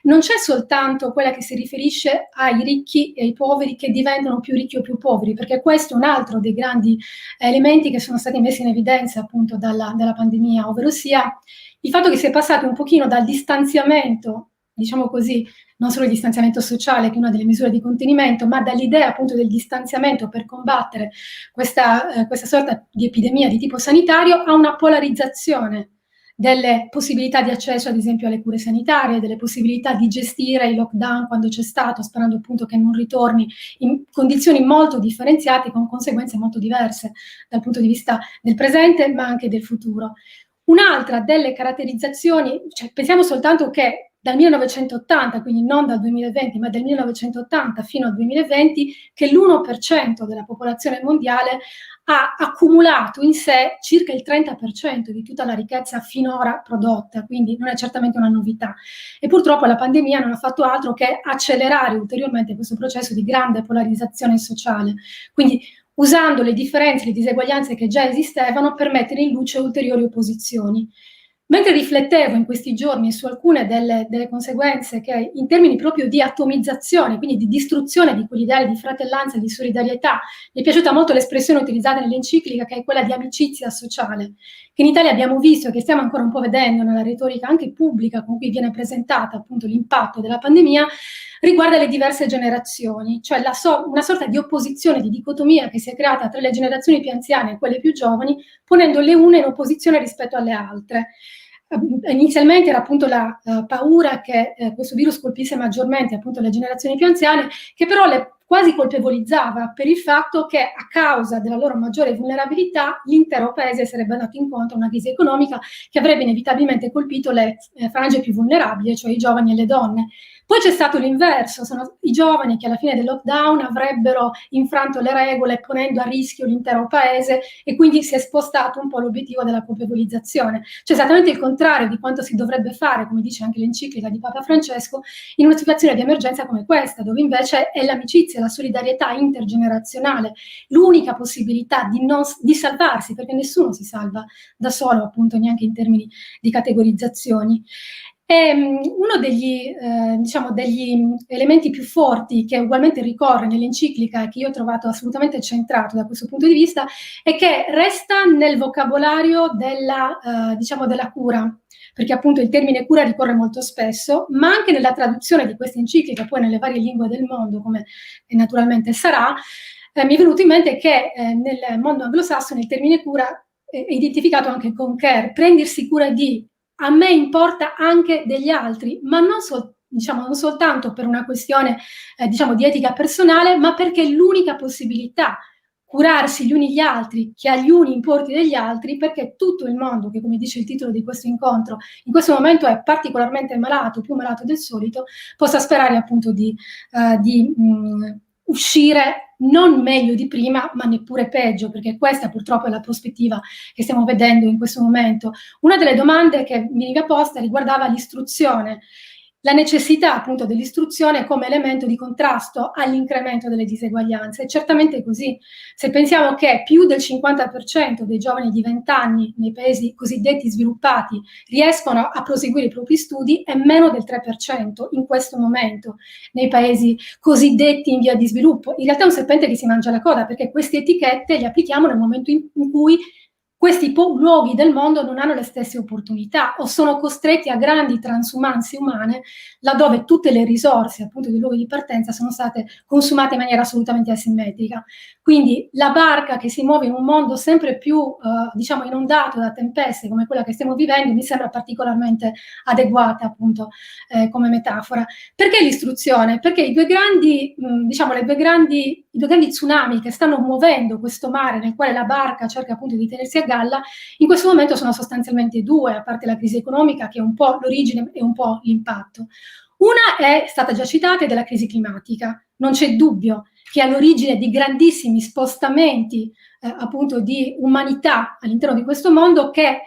I: non c'è soltanto quella che si riferisce ai ricchi e ai poveri che diventano più ricchi o più poveri, perché questo è un altro dei grandi elementi che sono stati messi in evidenza appunto dalla pandemia, ovvero sia il fatto che si è passati un pochino dal distanziamento, diciamo così, non solo il distanziamento sociale, che è una delle misure di contenimento, ma dall'idea appunto del distanziamento per combattere questa sorta di epidemia di tipo sanitario, a una polarizzazione delle possibilità di accesso ad esempio alle cure sanitarie, delle possibilità di gestire il lockdown quando c'è stato, sperando appunto che non ritorni, in condizioni molto differenziate con conseguenze molto diverse dal punto di vista del presente ma anche del futuro. Un'altra delle caratterizzazioni, cioè pensiamo soltanto che dal 1980, quindi non dal 2020, ma dal 1980 fino al 2020, che l'1% della popolazione mondiale ha accumulato in sé circa il 30% di tutta la ricchezza finora prodotta, quindi non è certamente una novità. E purtroppo la pandemia non ha fatto altro che accelerare ulteriormente questo processo di grande polarizzazione sociale. Quindi usando le differenze, le diseguaglianze che già esistevano per mettere in luce ulteriori opposizioni. Mentre riflettevo in questi giorni su alcune delle conseguenze che in termini proprio di atomizzazione, quindi di distruzione di quell'ideale di fratellanza e di solidarietà, mi è piaciuta molto l'espressione utilizzata nell'enciclica, che è quella di amicizia sociale, che in Italia abbiamo visto e che stiamo ancora un po' vedendo nella retorica anche pubblica con cui viene presentata appunto l'impatto della pandemia, riguarda le diverse generazioni, cioè una sorta di opposizione, di dicotomia che si è creata tra le generazioni più anziane e quelle più giovani, ponendo le une in opposizione rispetto alle altre. Inizialmente era appunto la paura che questo virus colpisse maggiormente appunto le generazioni più anziane, che però le quasi colpevolizzava per il fatto che a causa della loro maggiore vulnerabilità l'intero paese sarebbe andato incontro a una crisi economica che avrebbe inevitabilmente colpito le frange più vulnerabili, cioè i giovani e le donne. Poi c'è stato l'inverso, sono i giovani che alla fine del lockdown avrebbero infranto le regole ponendo a rischio l'intero paese, e quindi si è spostato un po' l'obiettivo della colpevolizzazione. Cioè esattamente il contrario di quanto si dovrebbe fare, come dice anche l'enciclica di Papa Francesco, in una situazione di emergenza come questa, dove invece è l'amicizia, la solidarietà intergenerazionale l'unica possibilità di salvarsi, perché nessuno si salva da solo, appunto, neanche in termini di categorizzazioni. E uno degli elementi più forti che ugualmente ricorre nell'enciclica e che io ho trovato assolutamente centrato da questo punto di vista è che resta nel vocabolario della cura, perché appunto il termine cura ricorre molto spesso, ma anche nella traduzione di questa enciclica, poi nelle varie lingue del mondo, come naturalmente sarà, mi è venuto in mente che nel mondo anglosassone il termine cura è identificato anche con care, prendersi cura di. A me importa anche degli altri, ma non soltanto per una questione di etica personale, ma perché è l'unica possibilità curarsi gli uni gli altri, che agli uni importi degli altri, perché tutto il mondo, che come dice il titolo di questo incontro, in questo momento è particolarmente malato, più malato del solito, possa sperare appunto di uscire non meglio di prima, ma neppure peggio, perché questa purtroppo è la prospettiva che stiamo vedendo in questo momento. Una delle domande che mi veniva posta riguardava l'istruzione, la necessità appunto dell'istruzione come elemento di contrasto all'incremento delle diseguaglianze. È certamente così. Se pensiamo che più del 50% dei giovani di 20 anni nei paesi cosiddetti sviluppati riescono a proseguire i propri studi, è meno del 3% in questo momento nei paesi cosiddetti in via di sviluppo. In realtà è un serpente che si mangia la coda, perché queste etichette le applichiamo nel momento in cui questi luoghi del mondo non hanno le stesse opportunità o sono costretti a grandi transumanze umane, laddove tutte le risorse appunto dei luoghi di partenza sono state consumate in maniera assolutamente asimmetrica. Quindi la barca che si muove in un mondo sempre più inondato da tempeste come quella che stiamo vivendo mi sembra particolarmente adeguata appunto come metafora. Perché l'istruzione? Perché i due grandi tsunami che stanno muovendo questo mare nel quale la barca cerca appunto di tenersi a galla, in questo momento sono sostanzialmente due, a parte la crisi economica che è un po' l'origine e un po' l'impatto. Una è stata già citata, ed è la crisi climatica. Non c'è dubbio che è all'origine di grandissimi spostamenti appunto di umanità all'interno di questo mondo che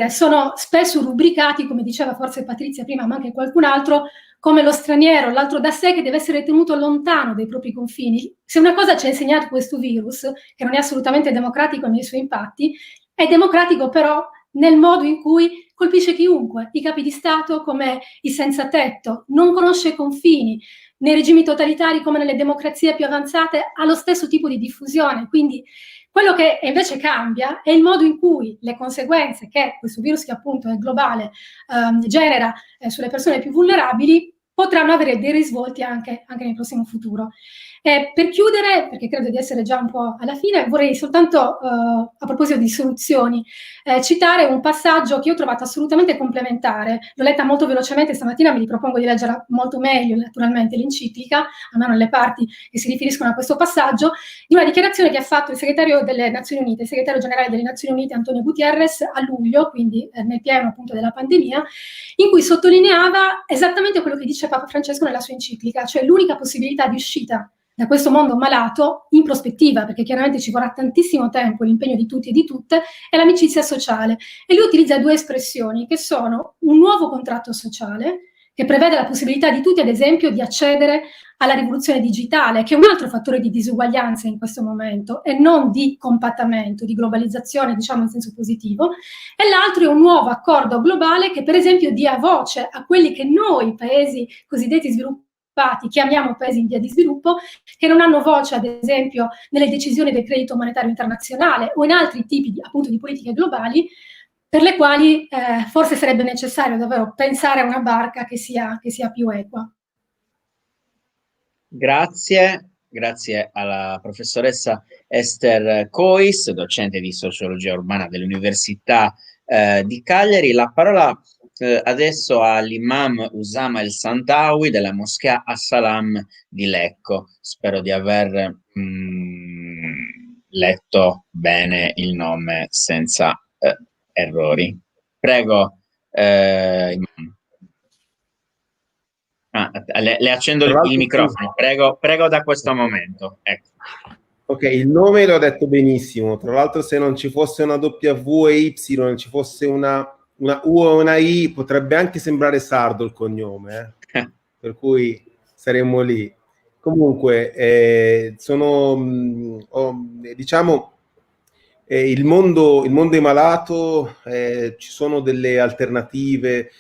I: sono spesso rubricati, come diceva forse Patrizia prima, ma anche qualcun altro, come lo straniero, l'altro da sé che deve essere tenuto lontano dai propri confini. Se una cosa ci ha insegnato questo virus, che non è assolutamente democratico nei suoi impatti, è democratico però nel modo in cui colpisce chiunque, i capi di Stato come i senza tetto, non conosce confini, nei regimi totalitari come nelle democrazie più avanzate ha lo stesso tipo di diffusione. Quindi quello che invece cambia è il modo in cui le conseguenze che questo virus, che appunto è globale, genera sulle persone più vulnerabili, potranno avere dei risvolti anche nel prossimo futuro. E per chiudere, perché credo di essere già un po' alla fine, vorrei soltanto, a proposito di soluzioni, citare un passaggio che io ho trovato assolutamente complementare. L'ho letta molto velocemente stamattina, mi ripropongo di leggerla molto meglio, naturalmente, l'enciclica, almeno nelle parti che si riferiscono a questo passaggio, di una dichiarazione che ha fatto il segretario delle Nazioni Unite, il segretario generale delle Nazioni Unite Antonio Guterres a luglio, quindi nel pieno appunto della pandemia, in cui sottolineava esattamente quello che dice Papa Francesco nella sua enciclica, cioè l'unica possibilità di uscita da questo mondo malato in prospettiva, perché chiaramente ci vorrà tantissimo tempo, l'impegno di tutti e di tutte, è l'amicizia sociale. E lui utilizza due espressioni che sono un nuovo contratto sociale, che prevede la possibilità di tutti, ad esempio, di accedere alla rivoluzione digitale, che è un altro fattore di disuguaglianza in questo momento, e non di compattamento, di globalizzazione, diciamo in senso positivo, e l'altro è un nuovo accordo globale che, per esempio, dia voce a quelli che noi, paesi cosiddetti sviluppati, chiamiamo paesi in via di sviluppo, che non hanno voce, ad esempio, nelle decisioni del credito monetario internazionale o in altri tipi appunto di politiche globali, per le quali forse sarebbe necessario davvero pensare a una barca che sia più equa.
A: Grazie alla professoressa Esther Cois, docente di sociologia urbana dell'Università di Cagliari. La parola adesso all'imam Usama El Santawi della moschea As-Salam di Lecco. Spero di aver letto bene il nome senza errori. Prego, imam. Le accendo il microfono, prego da questo momento. Ecco.
J: Ok, il nome l'ho detto benissimo. Tra l'altro, se non ci fosse una W e Y, non ci fosse una U o una I, potrebbe anche sembrare sardo il cognome, per cui saremmo lì. Comunque, diciamo, il mondo è malato, ci sono delle alternative.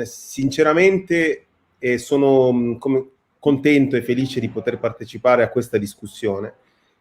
J: Sinceramente, sono contento e felice di poter partecipare a questa discussione.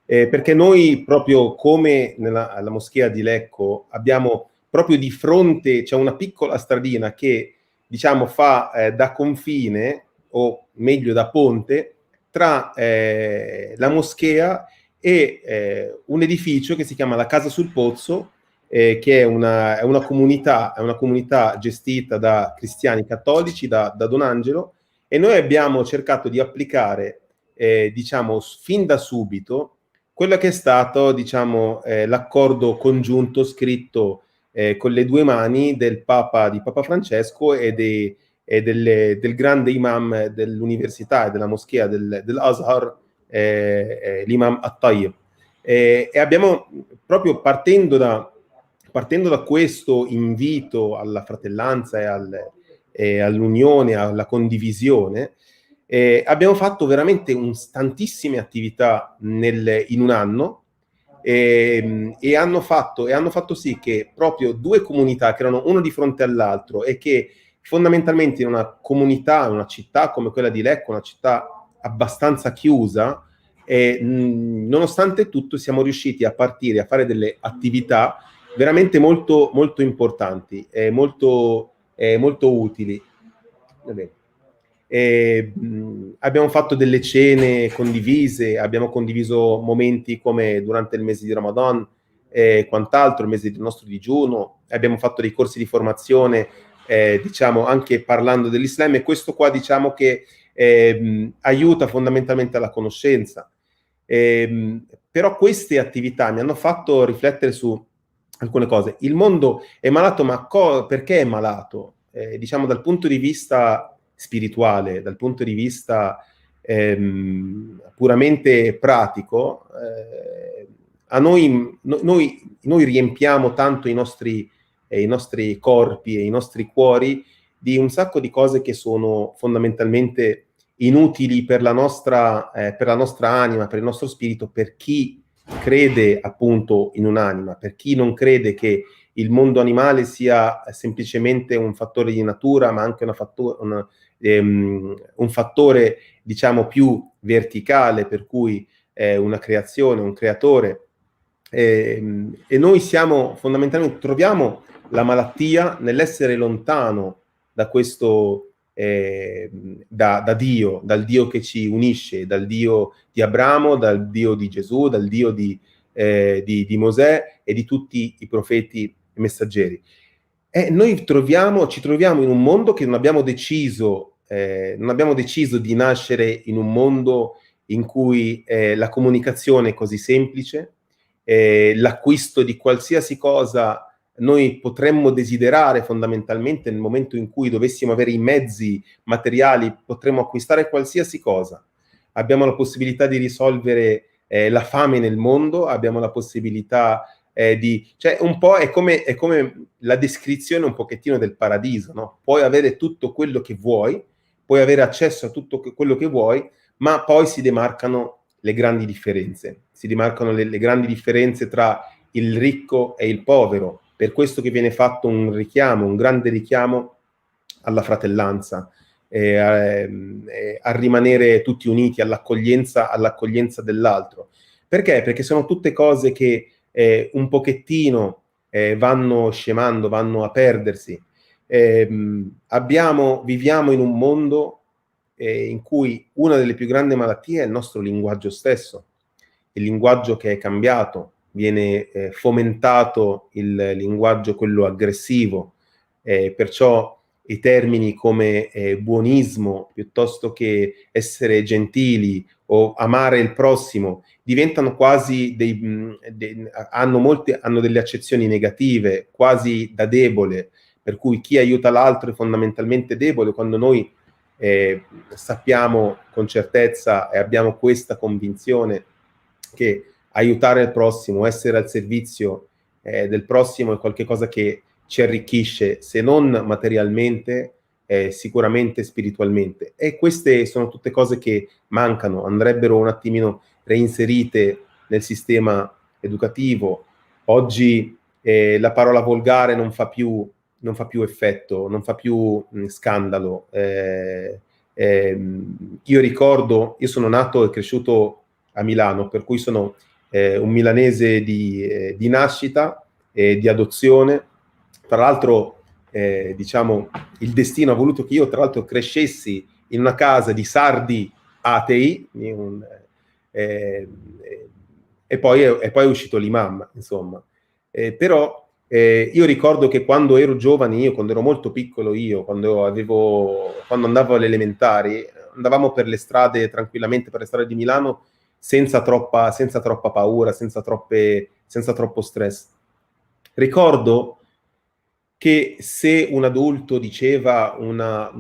J: Perché noi, proprio come alla moschea di Lecco, abbiamo proprio di fronte, c'è una piccola stradina che, diciamo, fa da confine, o meglio da ponte, tra la moschea e un edificio che si chiama la Casa sul Pozzo, che è una comunità gestita da cristiani cattolici, da Don Angelo, e noi abbiamo cercato di applicare, diciamo, fin da subito, quello che è stato, diciamo, l'accordo congiunto scritto con le due mani di Papa Francesco e del grande imam dell'università e della moschea dell'Azhar, l'imam At-Tayyib. E abbiamo, proprio partendo da questo invito alla fratellanza e all'unione, alla condivisione, abbiamo fatto veramente tantissime attività in un anno, e hanno fatto sì che proprio due comunità che erano una di fronte all'altro e che fondamentalmente in una comunità, una città come quella di Lecco, una città abbastanza chiusa, nonostante tutto siamo riusciti a partire a fare delle attività veramente molto, molto importanti e molto utili. Abbiamo fatto delle cene condivise, abbiamo condiviso momenti come durante il mese di Ramadan e quant'altro, il mese del nostro digiuno, abbiamo fatto dei corsi di formazione, diciamo, anche parlando dell'Islam, e questo qua, diciamo, che aiuta fondamentalmente alla conoscenza. Però queste attività mi hanno fatto riflettere su alcune cose. Il mondo è malato, ma perché è malato? Diciamo, dal punto di vista spirituale, dal punto di vista puramente pratico, a noi riempiamo tanto i nostri corpi e i nostri cuori di un sacco di cose che sono fondamentalmente inutili per la nostra anima, per il nostro spirito, per chi crede appunto in un'anima, per chi non crede che il mondo animale sia semplicemente un fattore di natura, ma anche un fattore, diciamo, più verticale, per cui una creazione, un creatore. E noi fondamentalmente troviamo la malattia nell'essere lontano da questo da Dio, dal Dio che ci unisce, dal Dio di Abramo, dal Dio di Gesù, dal Dio di Mosè e di tutti i profeti e messaggeri. E noi ci troviamo in un mondo che non abbiamo deciso di nascere in un mondo in cui la comunicazione è così semplice, l'acquisto di qualsiasi cosa noi potremmo desiderare fondamentalmente nel momento in cui dovessimo avere i mezzi materiali, potremmo acquistare qualsiasi cosa. Abbiamo la possibilità di risolvere la fame nel mondo, abbiamo la possibilità cioè un po' è come la descrizione un pochettino del paradiso, no? Puoi avere tutto quello che vuoi, puoi avere accesso a tutto quello che vuoi, ma poi si demarcano le grandi differenze. Si demarcano le grandi differenze tra il ricco e il povero. Per questo che viene fatto un grande richiamo alla fratellanza, a rimanere tutti uniti, all'accoglienza dell'altro. Perché? Perché sono tutte cose che un pochettino vanno scemando, vanno a perdersi. Viviamo in un mondo in cui una delle più grandi malattie è il nostro linguaggio stesso, il linguaggio che è cambiato, viene fomentato il linguaggio quello aggressivo, perciò i termini come buonismo piuttosto che essere gentili o amare il prossimo diventano quasi hanno delle accezioni negative, quasi da debole, per cui chi aiuta l'altro è fondamentalmente debole, quando noi sappiamo con certezza e abbiamo questa convinzione che aiutare il prossimo, essere al servizio del prossimo è qualcosa che ci arricchisce, se non materialmente, sicuramente spiritualmente. E queste sono tutte cose che mancano, andrebbero un attimino reinserite nel sistema educativo. Oggi la parola volgare non fa più effetto, non fa più scandalo. Io ricordo, io sono nato e cresciuto a Milano, per cui sono un milanese di nascita e di adozione. Tra l'altro, diciamo, il destino ha voluto che io, tra l'altro, crescessi in una casa di sardi atei, e poi è uscito l'imam, insomma. Però io ricordo che quando ero giovane, quando ero molto piccolo, quando andavo alle elementari, andavamo per le strade tranquillamente, per le strade di Milano, senza troppa paura, senza troppo stress. Ricordo che se un adulto diceva una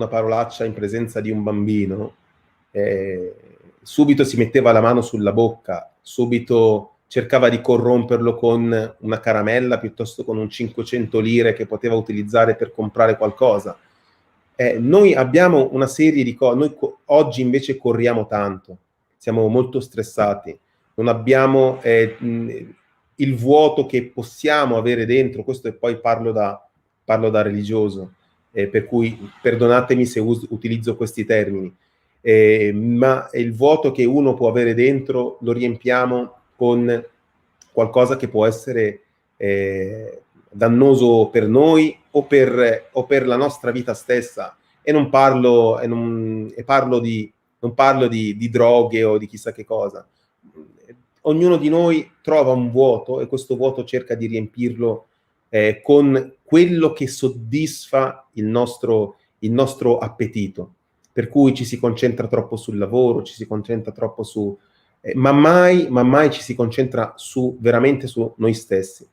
J: parolaccia in presenza di un bambino, subito si metteva la mano sulla bocca, subito cercava di corromperlo con una caramella piuttosto con un 500 lire che poteva utilizzare per comprare qualcosa. Noi abbiamo una serie di cose, noi oggi invece corriamo tanto, siamo molto stressati, non abbiamo il vuoto che possiamo avere dentro, questo e poi parlo da religioso, per cui perdonatemi se utilizzo questi termini, ma il vuoto che uno può avere dentro lo riempiamo con qualcosa che può essere dannoso per noi o per la nostra vita stessa, e non parlo di droghe o di chissà che cosa. Ognuno di noi trova un vuoto e questo vuoto cerca di riempirlo con quello che soddisfa il nostro appetito, per cui ci si concentra troppo sul lavoro, ci si concentra troppo ma mai ci si concentra veramente su noi stessi.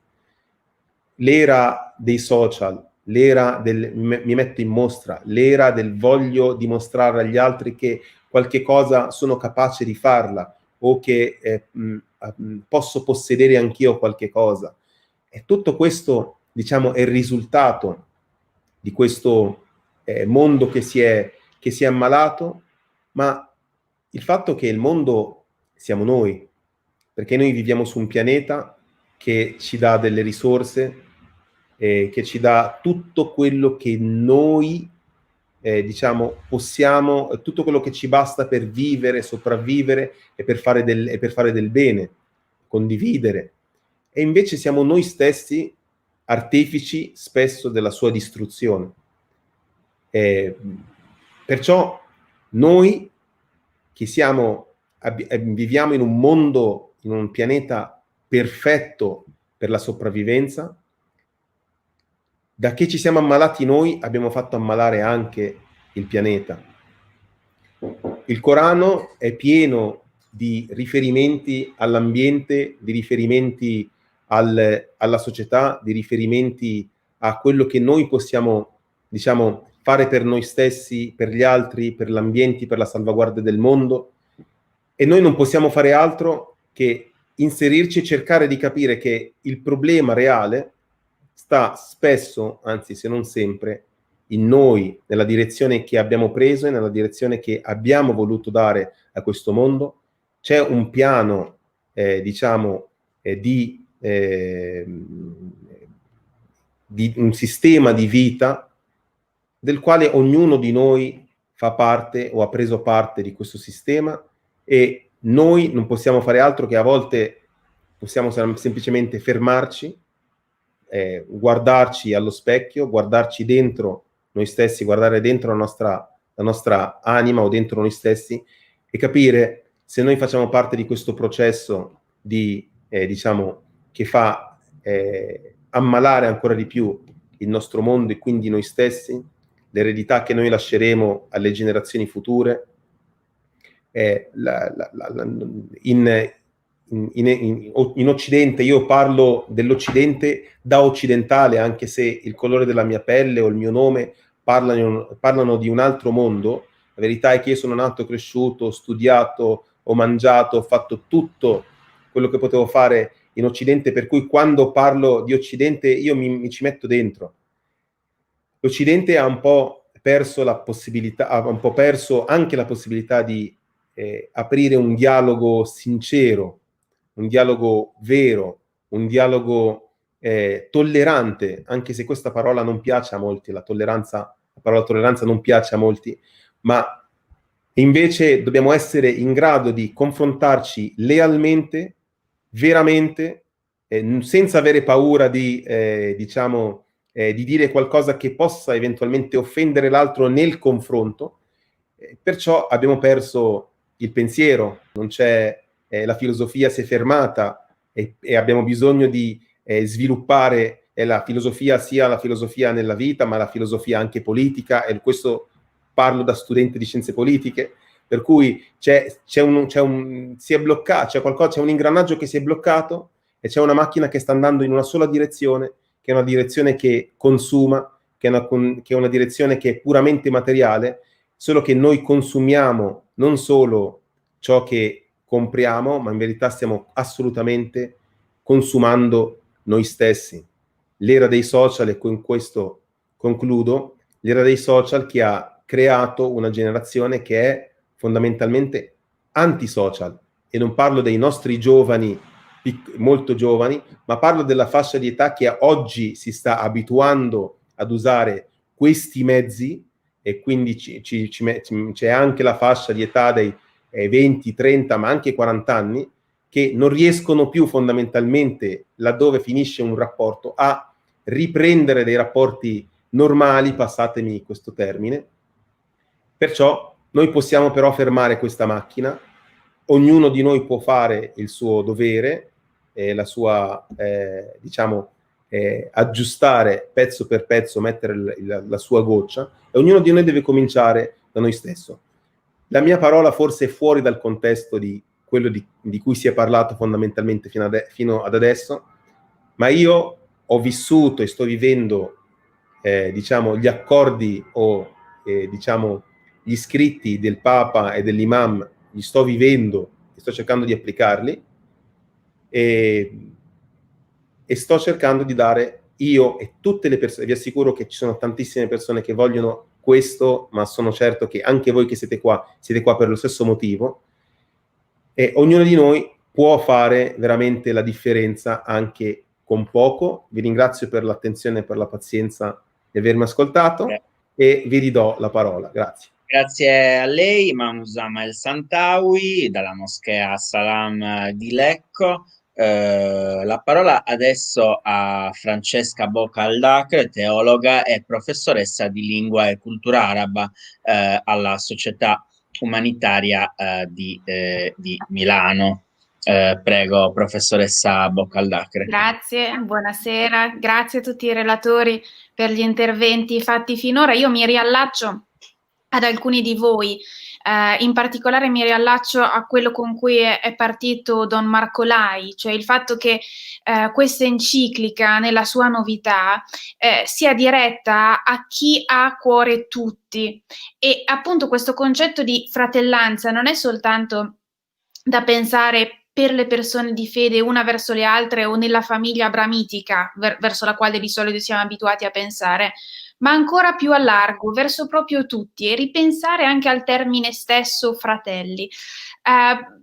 J: L'era dei social, l'era mi metto in mostra, l'era del voglio dimostrare agli altri che qualche cosa sono capace di farla, o che posso possedere anch'io qualche cosa. E tutto questo, diciamo, è il risultato di questo mondo che si è ammalato, ma il fatto che il mondo siamo noi, perché noi viviamo su un pianeta che ci dà delle risorse, che ci dà tutto quello che noi diciamo possiamo, tutto quello che ci basta per vivere, sopravvivere e per fare del bene, condividere. E invece siamo noi stessi artefici spesso della sua distruzione. Perciò noi che viviamo in un mondo, in un pianeta perfetto per la sopravvivenza, da che ci siamo ammalati noi abbiamo fatto ammalare anche il pianeta. Il Corano è pieno di riferimenti all'ambiente, di riferimenti alla società, di riferimenti a quello che noi possiamo, diciamo, fare per noi stessi, per gli altri, per l'ambiente, per la salvaguardia del mondo. E noi non possiamo fare altro che inserirci e cercare di capire che il problema reale sta spesso, anzi se non sempre, in noi, nella direzione che abbiamo preso e nella direzione che abbiamo voluto dare a questo mondo. C'è un piano, diciamo, di un sistema di vita del quale ognuno di noi fa parte o ha preso parte di questo sistema, e noi non possiamo fare altro che a volte possiamo semplicemente fermarci, guardarci allo specchio, guardarci dentro noi stessi, guardare dentro la nostra anima o dentro noi stessi e capire se noi facciamo parte di questo processo di, diciamo, che fa ammalare ancora di più il nostro mondo e quindi noi stessi, l'eredità che noi lasceremo alle generazioni future. In Occidente, io parlo dell'Occidente da occidentale, anche se il colore della mia pelle o il mio nome parlano di un altro mondo. La verità è che io sono nato, cresciuto, ho studiato, ho mangiato, ho fatto tutto quello che potevo fare in Occidente, per cui quando parlo di Occidente io mi ci metto dentro. L'Occidente ha un po' perso la possibilità, ha un po' perso anche la possibilità di aprire un dialogo sincero, un dialogo vero, un dialogo tollerante, anche se questa parola non piace a molti, la parola tolleranza non piace a molti, ma invece dobbiamo essere in grado di confrontarci lealmente, veramente, senza avere paura di, diciamo, di dire qualcosa che possa eventualmente offendere l'altro nel confronto. Perciò abbiamo perso il pensiero, non c'è, la filosofia si è fermata e abbiamo bisogno di sviluppare la filosofia, sia la filosofia nella vita, ma la filosofia anche politica, e questo parlo da studente di scienze politiche, per cui c'è un ingranaggio che si è bloccato e c'è una macchina che sta andando in una sola direzione, che è una direzione che consuma, che è una direzione che è puramente materiale, solo che noi consumiamo non solo ciò che compriamo, ma in verità stiamo assolutamente consumando noi stessi. L'era dei social, e con questo concludo, l'era dei social che ha creato una generazione che è fondamentalmente anti-social, e non parlo dei nostri giovani, molto giovani, ma parlo della fascia di età che oggi si sta abituando ad usare questi mezzi, e quindi c'è anche la fascia di età dei 20, 30, ma anche 40 anni, che non riescono più fondamentalmente, laddove finisce un rapporto, a riprendere dei rapporti normali, passatemi questo termine. Perciò noi possiamo però fermare questa macchina, ognuno di noi può fare il suo dovere, la sua, diciamo, aggiustare pezzo per pezzo, mettere la sua goccia, e ognuno di noi deve cominciare da noi stesso. La mia parola forse è fuori dal contesto di quello di cui si è parlato fondamentalmente fino ad adesso, ma io ho vissuto e sto vivendo, diciamo, gli accordi o diciamo gli scritti del Papa e dell'Imam, li sto vivendo e sto cercando di applicarli, e sto cercando di dare, io e tutte le persone, vi assicuro che ci sono tantissime persone che vogliono questo, ma sono certo che anche voi che siete qua per lo stesso motivo, e ognuno di noi può fare veramente la differenza anche con poco. Vi ringrazio per l'attenzione e per la pazienza di avermi ascoltato, e vi ridò la parola. Grazie.
A: Grazie a lei, Imam Usama El Santawi, dalla Moschea Salam di Lecco. La parola adesso a Francesca Boccaldacre, teologa e professoressa di lingua e cultura araba alla Società Umanitaria di Milano. Prego, professoressa Boccaldacre.
K: Grazie, buonasera, grazie a tutti i relatori per gli interventi fatti finora. Io mi riallaccio ad alcuni di voi, in particolare mi riallaccio a quello con cui è partito Don Marco Lai, cioè il fatto che questa enciclica, nella sua novità, sia diretta a chi ha a cuore tutti, e appunto questo concetto di fratellanza non è soltanto da pensare per le persone di fede una verso le altre o nella famiglia abramitica verso la quale di solito siamo abituati a pensare, ma ancora più a largo, verso proprio tutti, e ripensare anche al termine stesso fratelli.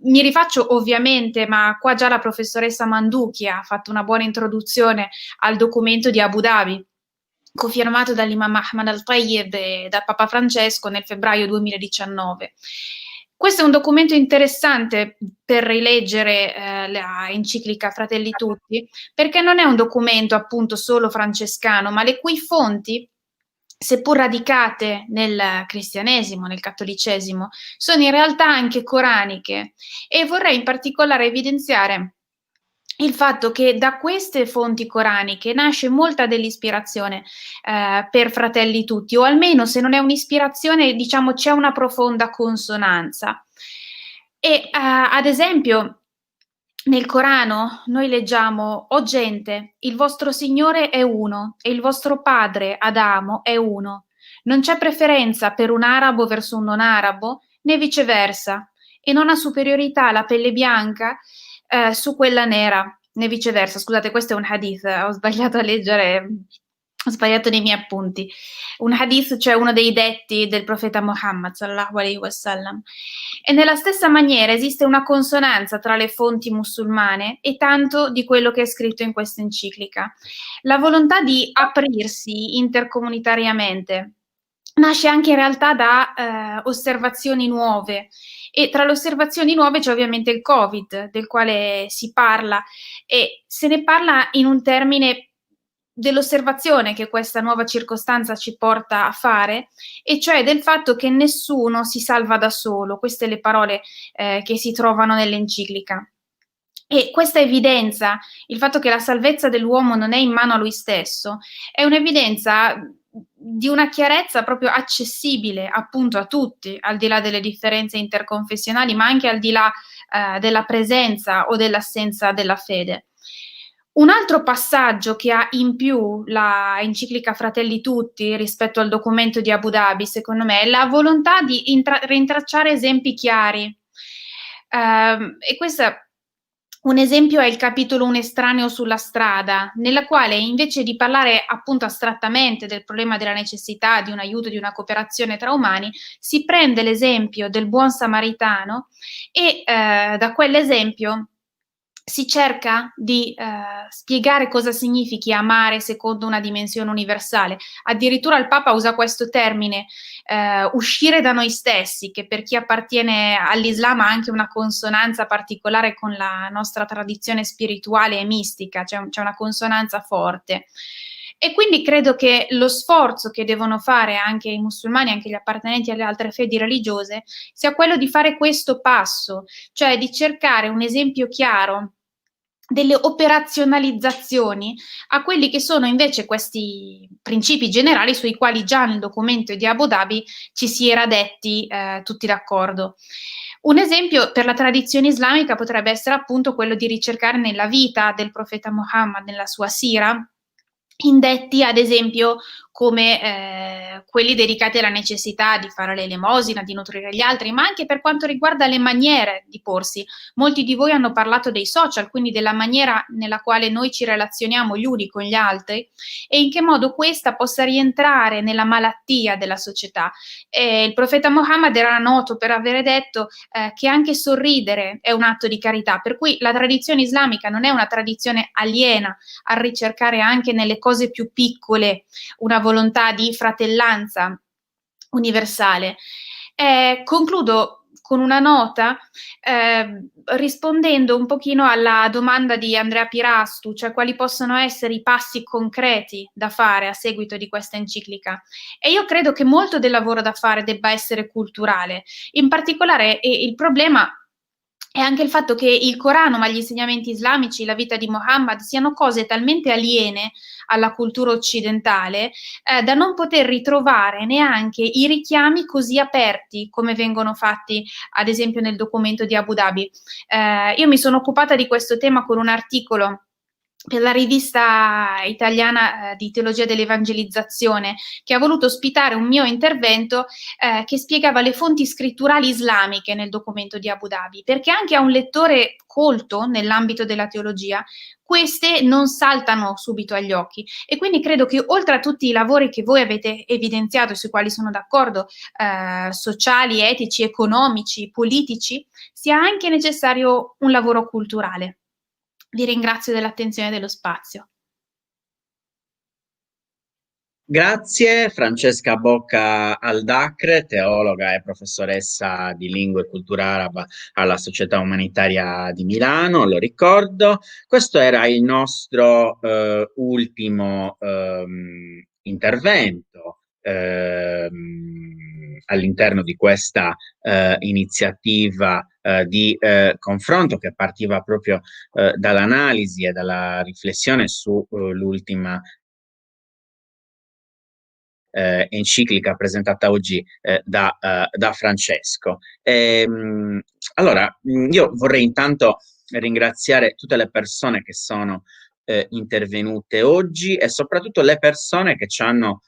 K: Mi rifaccio ovviamente, ma qua già la professoressa Manduchi ha fatto una buona introduzione al documento di Abu Dhabi, confermato dall'Imam Ahmad al-Tayyib e da Papa Francesco nel febbraio 2019. Questo è un documento interessante per rileggere la enciclica Fratelli Tutti, perché non è un documento appunto solo francescano, ma le cui fonti, seppur radicate nel cristianesimo, nel cattolicesimo, sono in realtà anche coraniche, e vorrei in particolare evidenziare il fatto che da queste fonti coraniche nasce molta dell'ispirazione per Fratelli Tutti, o almeno se non è un'ispirazione, diciamo c'è una profonda consonanza. E ad esempio nel Corano noi leggiamo: «O gente, il vostro Signore è uno e il vostro padre Adamo è uno. Non c'è preferenza per un arabo verso un non arabo, né viceversa, e non ha superiorità la pelle bianca su quella nera, né viceversa». Scusate, questo è un hadith, ho sbagliato a leggere, ho sbagliato nei miei appunti. Un hadith, cioè uno dei detti del profeta Muhammad sallallahu alaihi wasallam. E nella stessa maniera esiste una consonanza tra le fonti musulmane e tanto di quello che è scritto in questa enciclica. La volontà di aprirsi intercomunitariamente nasce anche in realtà da osservazioni nuove, e tra le osservazioni nuove c'è ovviamente il Covid, del quale si parla, e se ne parla in un termine dell'osservazione che questa nuova circostanza ci porta a fare, e cioè del fatto che nessuno si salva da solo. Queste le parole che si trovano nell'enciclica. E questa evidenza, il fatto che la salvezza dell'uomo non è in mano a lui stesso, è un'evidenza di una chiarezza proprio accessibile appunto a tutti, al di là delle differenze interconfessionali, ma anche al di là della presenza o dell'assenza della fede. Un altro passaggio che ha in più la enciclica Fratelli Tutti rispetto al documento di Abu Dhabi, secondo me, è la volontà di rintracciare esempi chiari. E questo, un esempio è il capitolo Un estraneo sulla strada, nella quale invece di parlare appunto astrattamente del problema della necessità di un aiuto, di una cooperazione tra umani, si prende l'esempio del buon samaritano e da quell'esempio si cerca di spiegare cosa significhi amare secondo una dimensione universale. Addirittura il Papa usa questo termine, uscire da noi stessi, che per chi appartiene all'Islam ha anche una consonanza particolare con la nostra tradizione spirituale e mistica, c'è una consonanza forte. E quindi credo che lo sforzo che devono fare anche i musulmani, anche gli appartenenti alle altre fedi religiose, sia quello di fare questo passo, cioè di cercare un esempio chiaro delle operazionalizzazioni a quelli che sono invece questi principi generali sui quali già nel documento di Abu Dhabi ci si era detti tutti d'accordo. Un esempio per la tradizione islamica potrebbe essere appunto quello di ricercare nella vita del profeta Muhammad, nella sua sira, indetti ad esempio come quelli dedicati alla necessità di fare l'elemosina, di nutrire gli altri, ma anche per quanto riguarda le maniere di porsi. Molti di voi hanno parlato dei social, quindi della maniera nella quale noi ci relazioniamo gli uni con gli altri e in che modo questa possa rientrare nella malattia della società. Il profeta Muhammad era noto per avere detto che anche sorridere è un atto di carità, per cui la tradizione islamica non è una tradizione aliena a ricercare anche nelle cose più piccole una volontà di fratellanza universale. Concludo con una nota rispondendo un pochino alla domanda di Andrea Pirastu, cioè quali possono essere i passi concreti da fare a seguito di questa enciclica. E io credo che molto del lavoro da fare debba essere culturale. In particolare il problema è anche il fatto che il Corano, ma gli insegnamenti islamici, la vita di Muhammad siano cose talmente aliene alla cultura occidentale da non poter ritrovare neanche i richiami così aperti come vengono fatti ad esempio nel documento di Abu Dhabi. Io mi sono occupata di questo tema con un articolo per la rivista italiana di teologia dell'evangelizzazione, che ha voluto ospitare un mio intervento che spiegava le fonti scritturali islamiche nel documento di Abu Dhabi, perché anche a un lettore colto nell'ambito della teologia queste non saltano subito agli occhi, e quindi credo che oltre a tutti i lavori che voi avete evidenziato e sui quali sono d'accordo, sociali, etici, economici, politici, sia anche necessario un lavoro culturale. Vi ringrazio dell'attenzione e dello spazio.
A: Grazie Francesca Bocca Aldacre, teologa e professoressa di lingua e cultura araba alla Società Umanitaria di Milano, lo ricordo. Questo era il nostro ultimo intervento all'interno di questa iniziativa di confronto che partiva proprio dall'analisi e dalla riflessione su l'ultima enciclica presentata oggi da Francesco. Allora, io vorrei intanto ringraziare tutte le persone che sono intervenute oggi e soprattutto le persone che ci hanno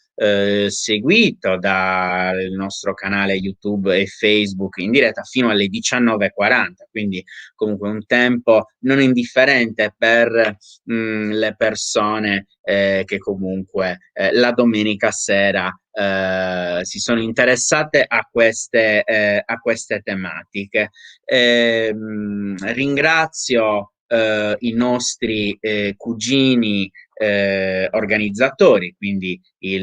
A: seguito dal nostro canale YouTube e Facebook in diretta fino alle 19:40, quindi comunque un tempo non indifferente per le persone che comunque la domenica sera si sono interessate a queste tematiche. Ringrazio i nostri cugini organizzatori, quindi gli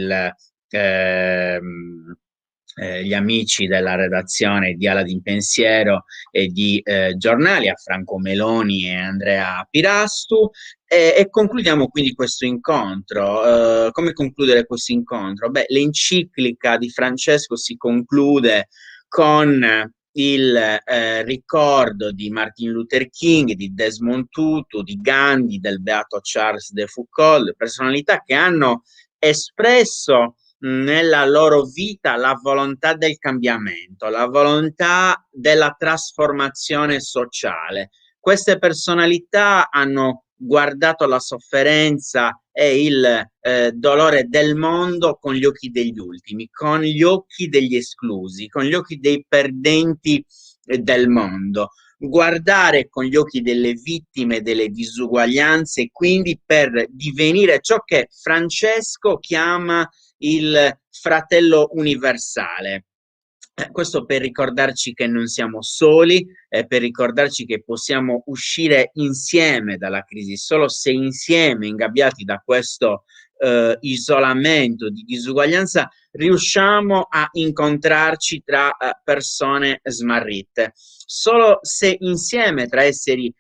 A: amici della redazione di Ala d'Impensiero e di Giornalia, Franco Meloni e Andrea Pirastu, e concludiamo quindi questo incontro. Come concludere questo incontro? Beh, l'enciclica di Francesco si conclude con il ricordo di Martin Luther King, di Desmond Tutu, di Gandhi, del beato Charles de Foucauld, personalità che hanno espresso nella loro vita la volontà del cambiamento, la volontà della trasformazione sociale. Queste personalità hanno guardato la sofferenza e il dolore del mondo con gli occhi degli ultimi, con gli occhi degli esclusi, con gli occhi dei perdenti del mondo. Guardare con gli occhi delle vittime delle disuguaglianze, quindi per divenire ciò che Francesco chiama il fratello universale. Questo per ricordarci che non siamo soli, per ricordarci che possiamo uscire insieme dalla crisi, solo se insieme, ingabbiati da questo isolamento di disuguaglianza, riusciamo a incontrarci tra persone smarrite. Solo se insieme, tra esseri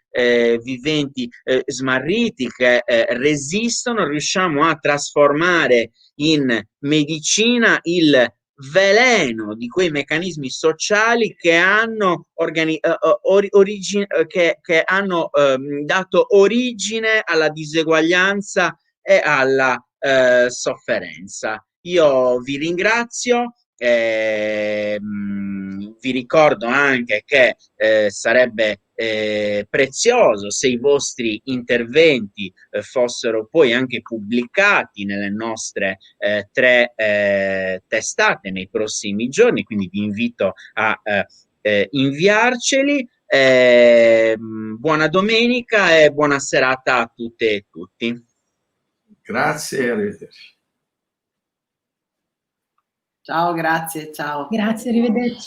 A: viventi smarriti che resistono, riusciamo a trasformare in medicina il veleno di quei meccanismi sociali che hanno, che hanno dato origine alla diseguaglianza e alla sofferenza. Io vi ringrazio. Vi ricordo anche che sarebbe prezioso se i vostri interventi fossero poi anche pubblicati nelle nostre 3 testate nei prossimi giorni, quindi vi invito a inviarceli. Buona domenica e buona serata a tutte e tutti.
B: Grazie, arrivederci.
H: Ciao, grazie, ciao.
I: Grazie, arrivederci.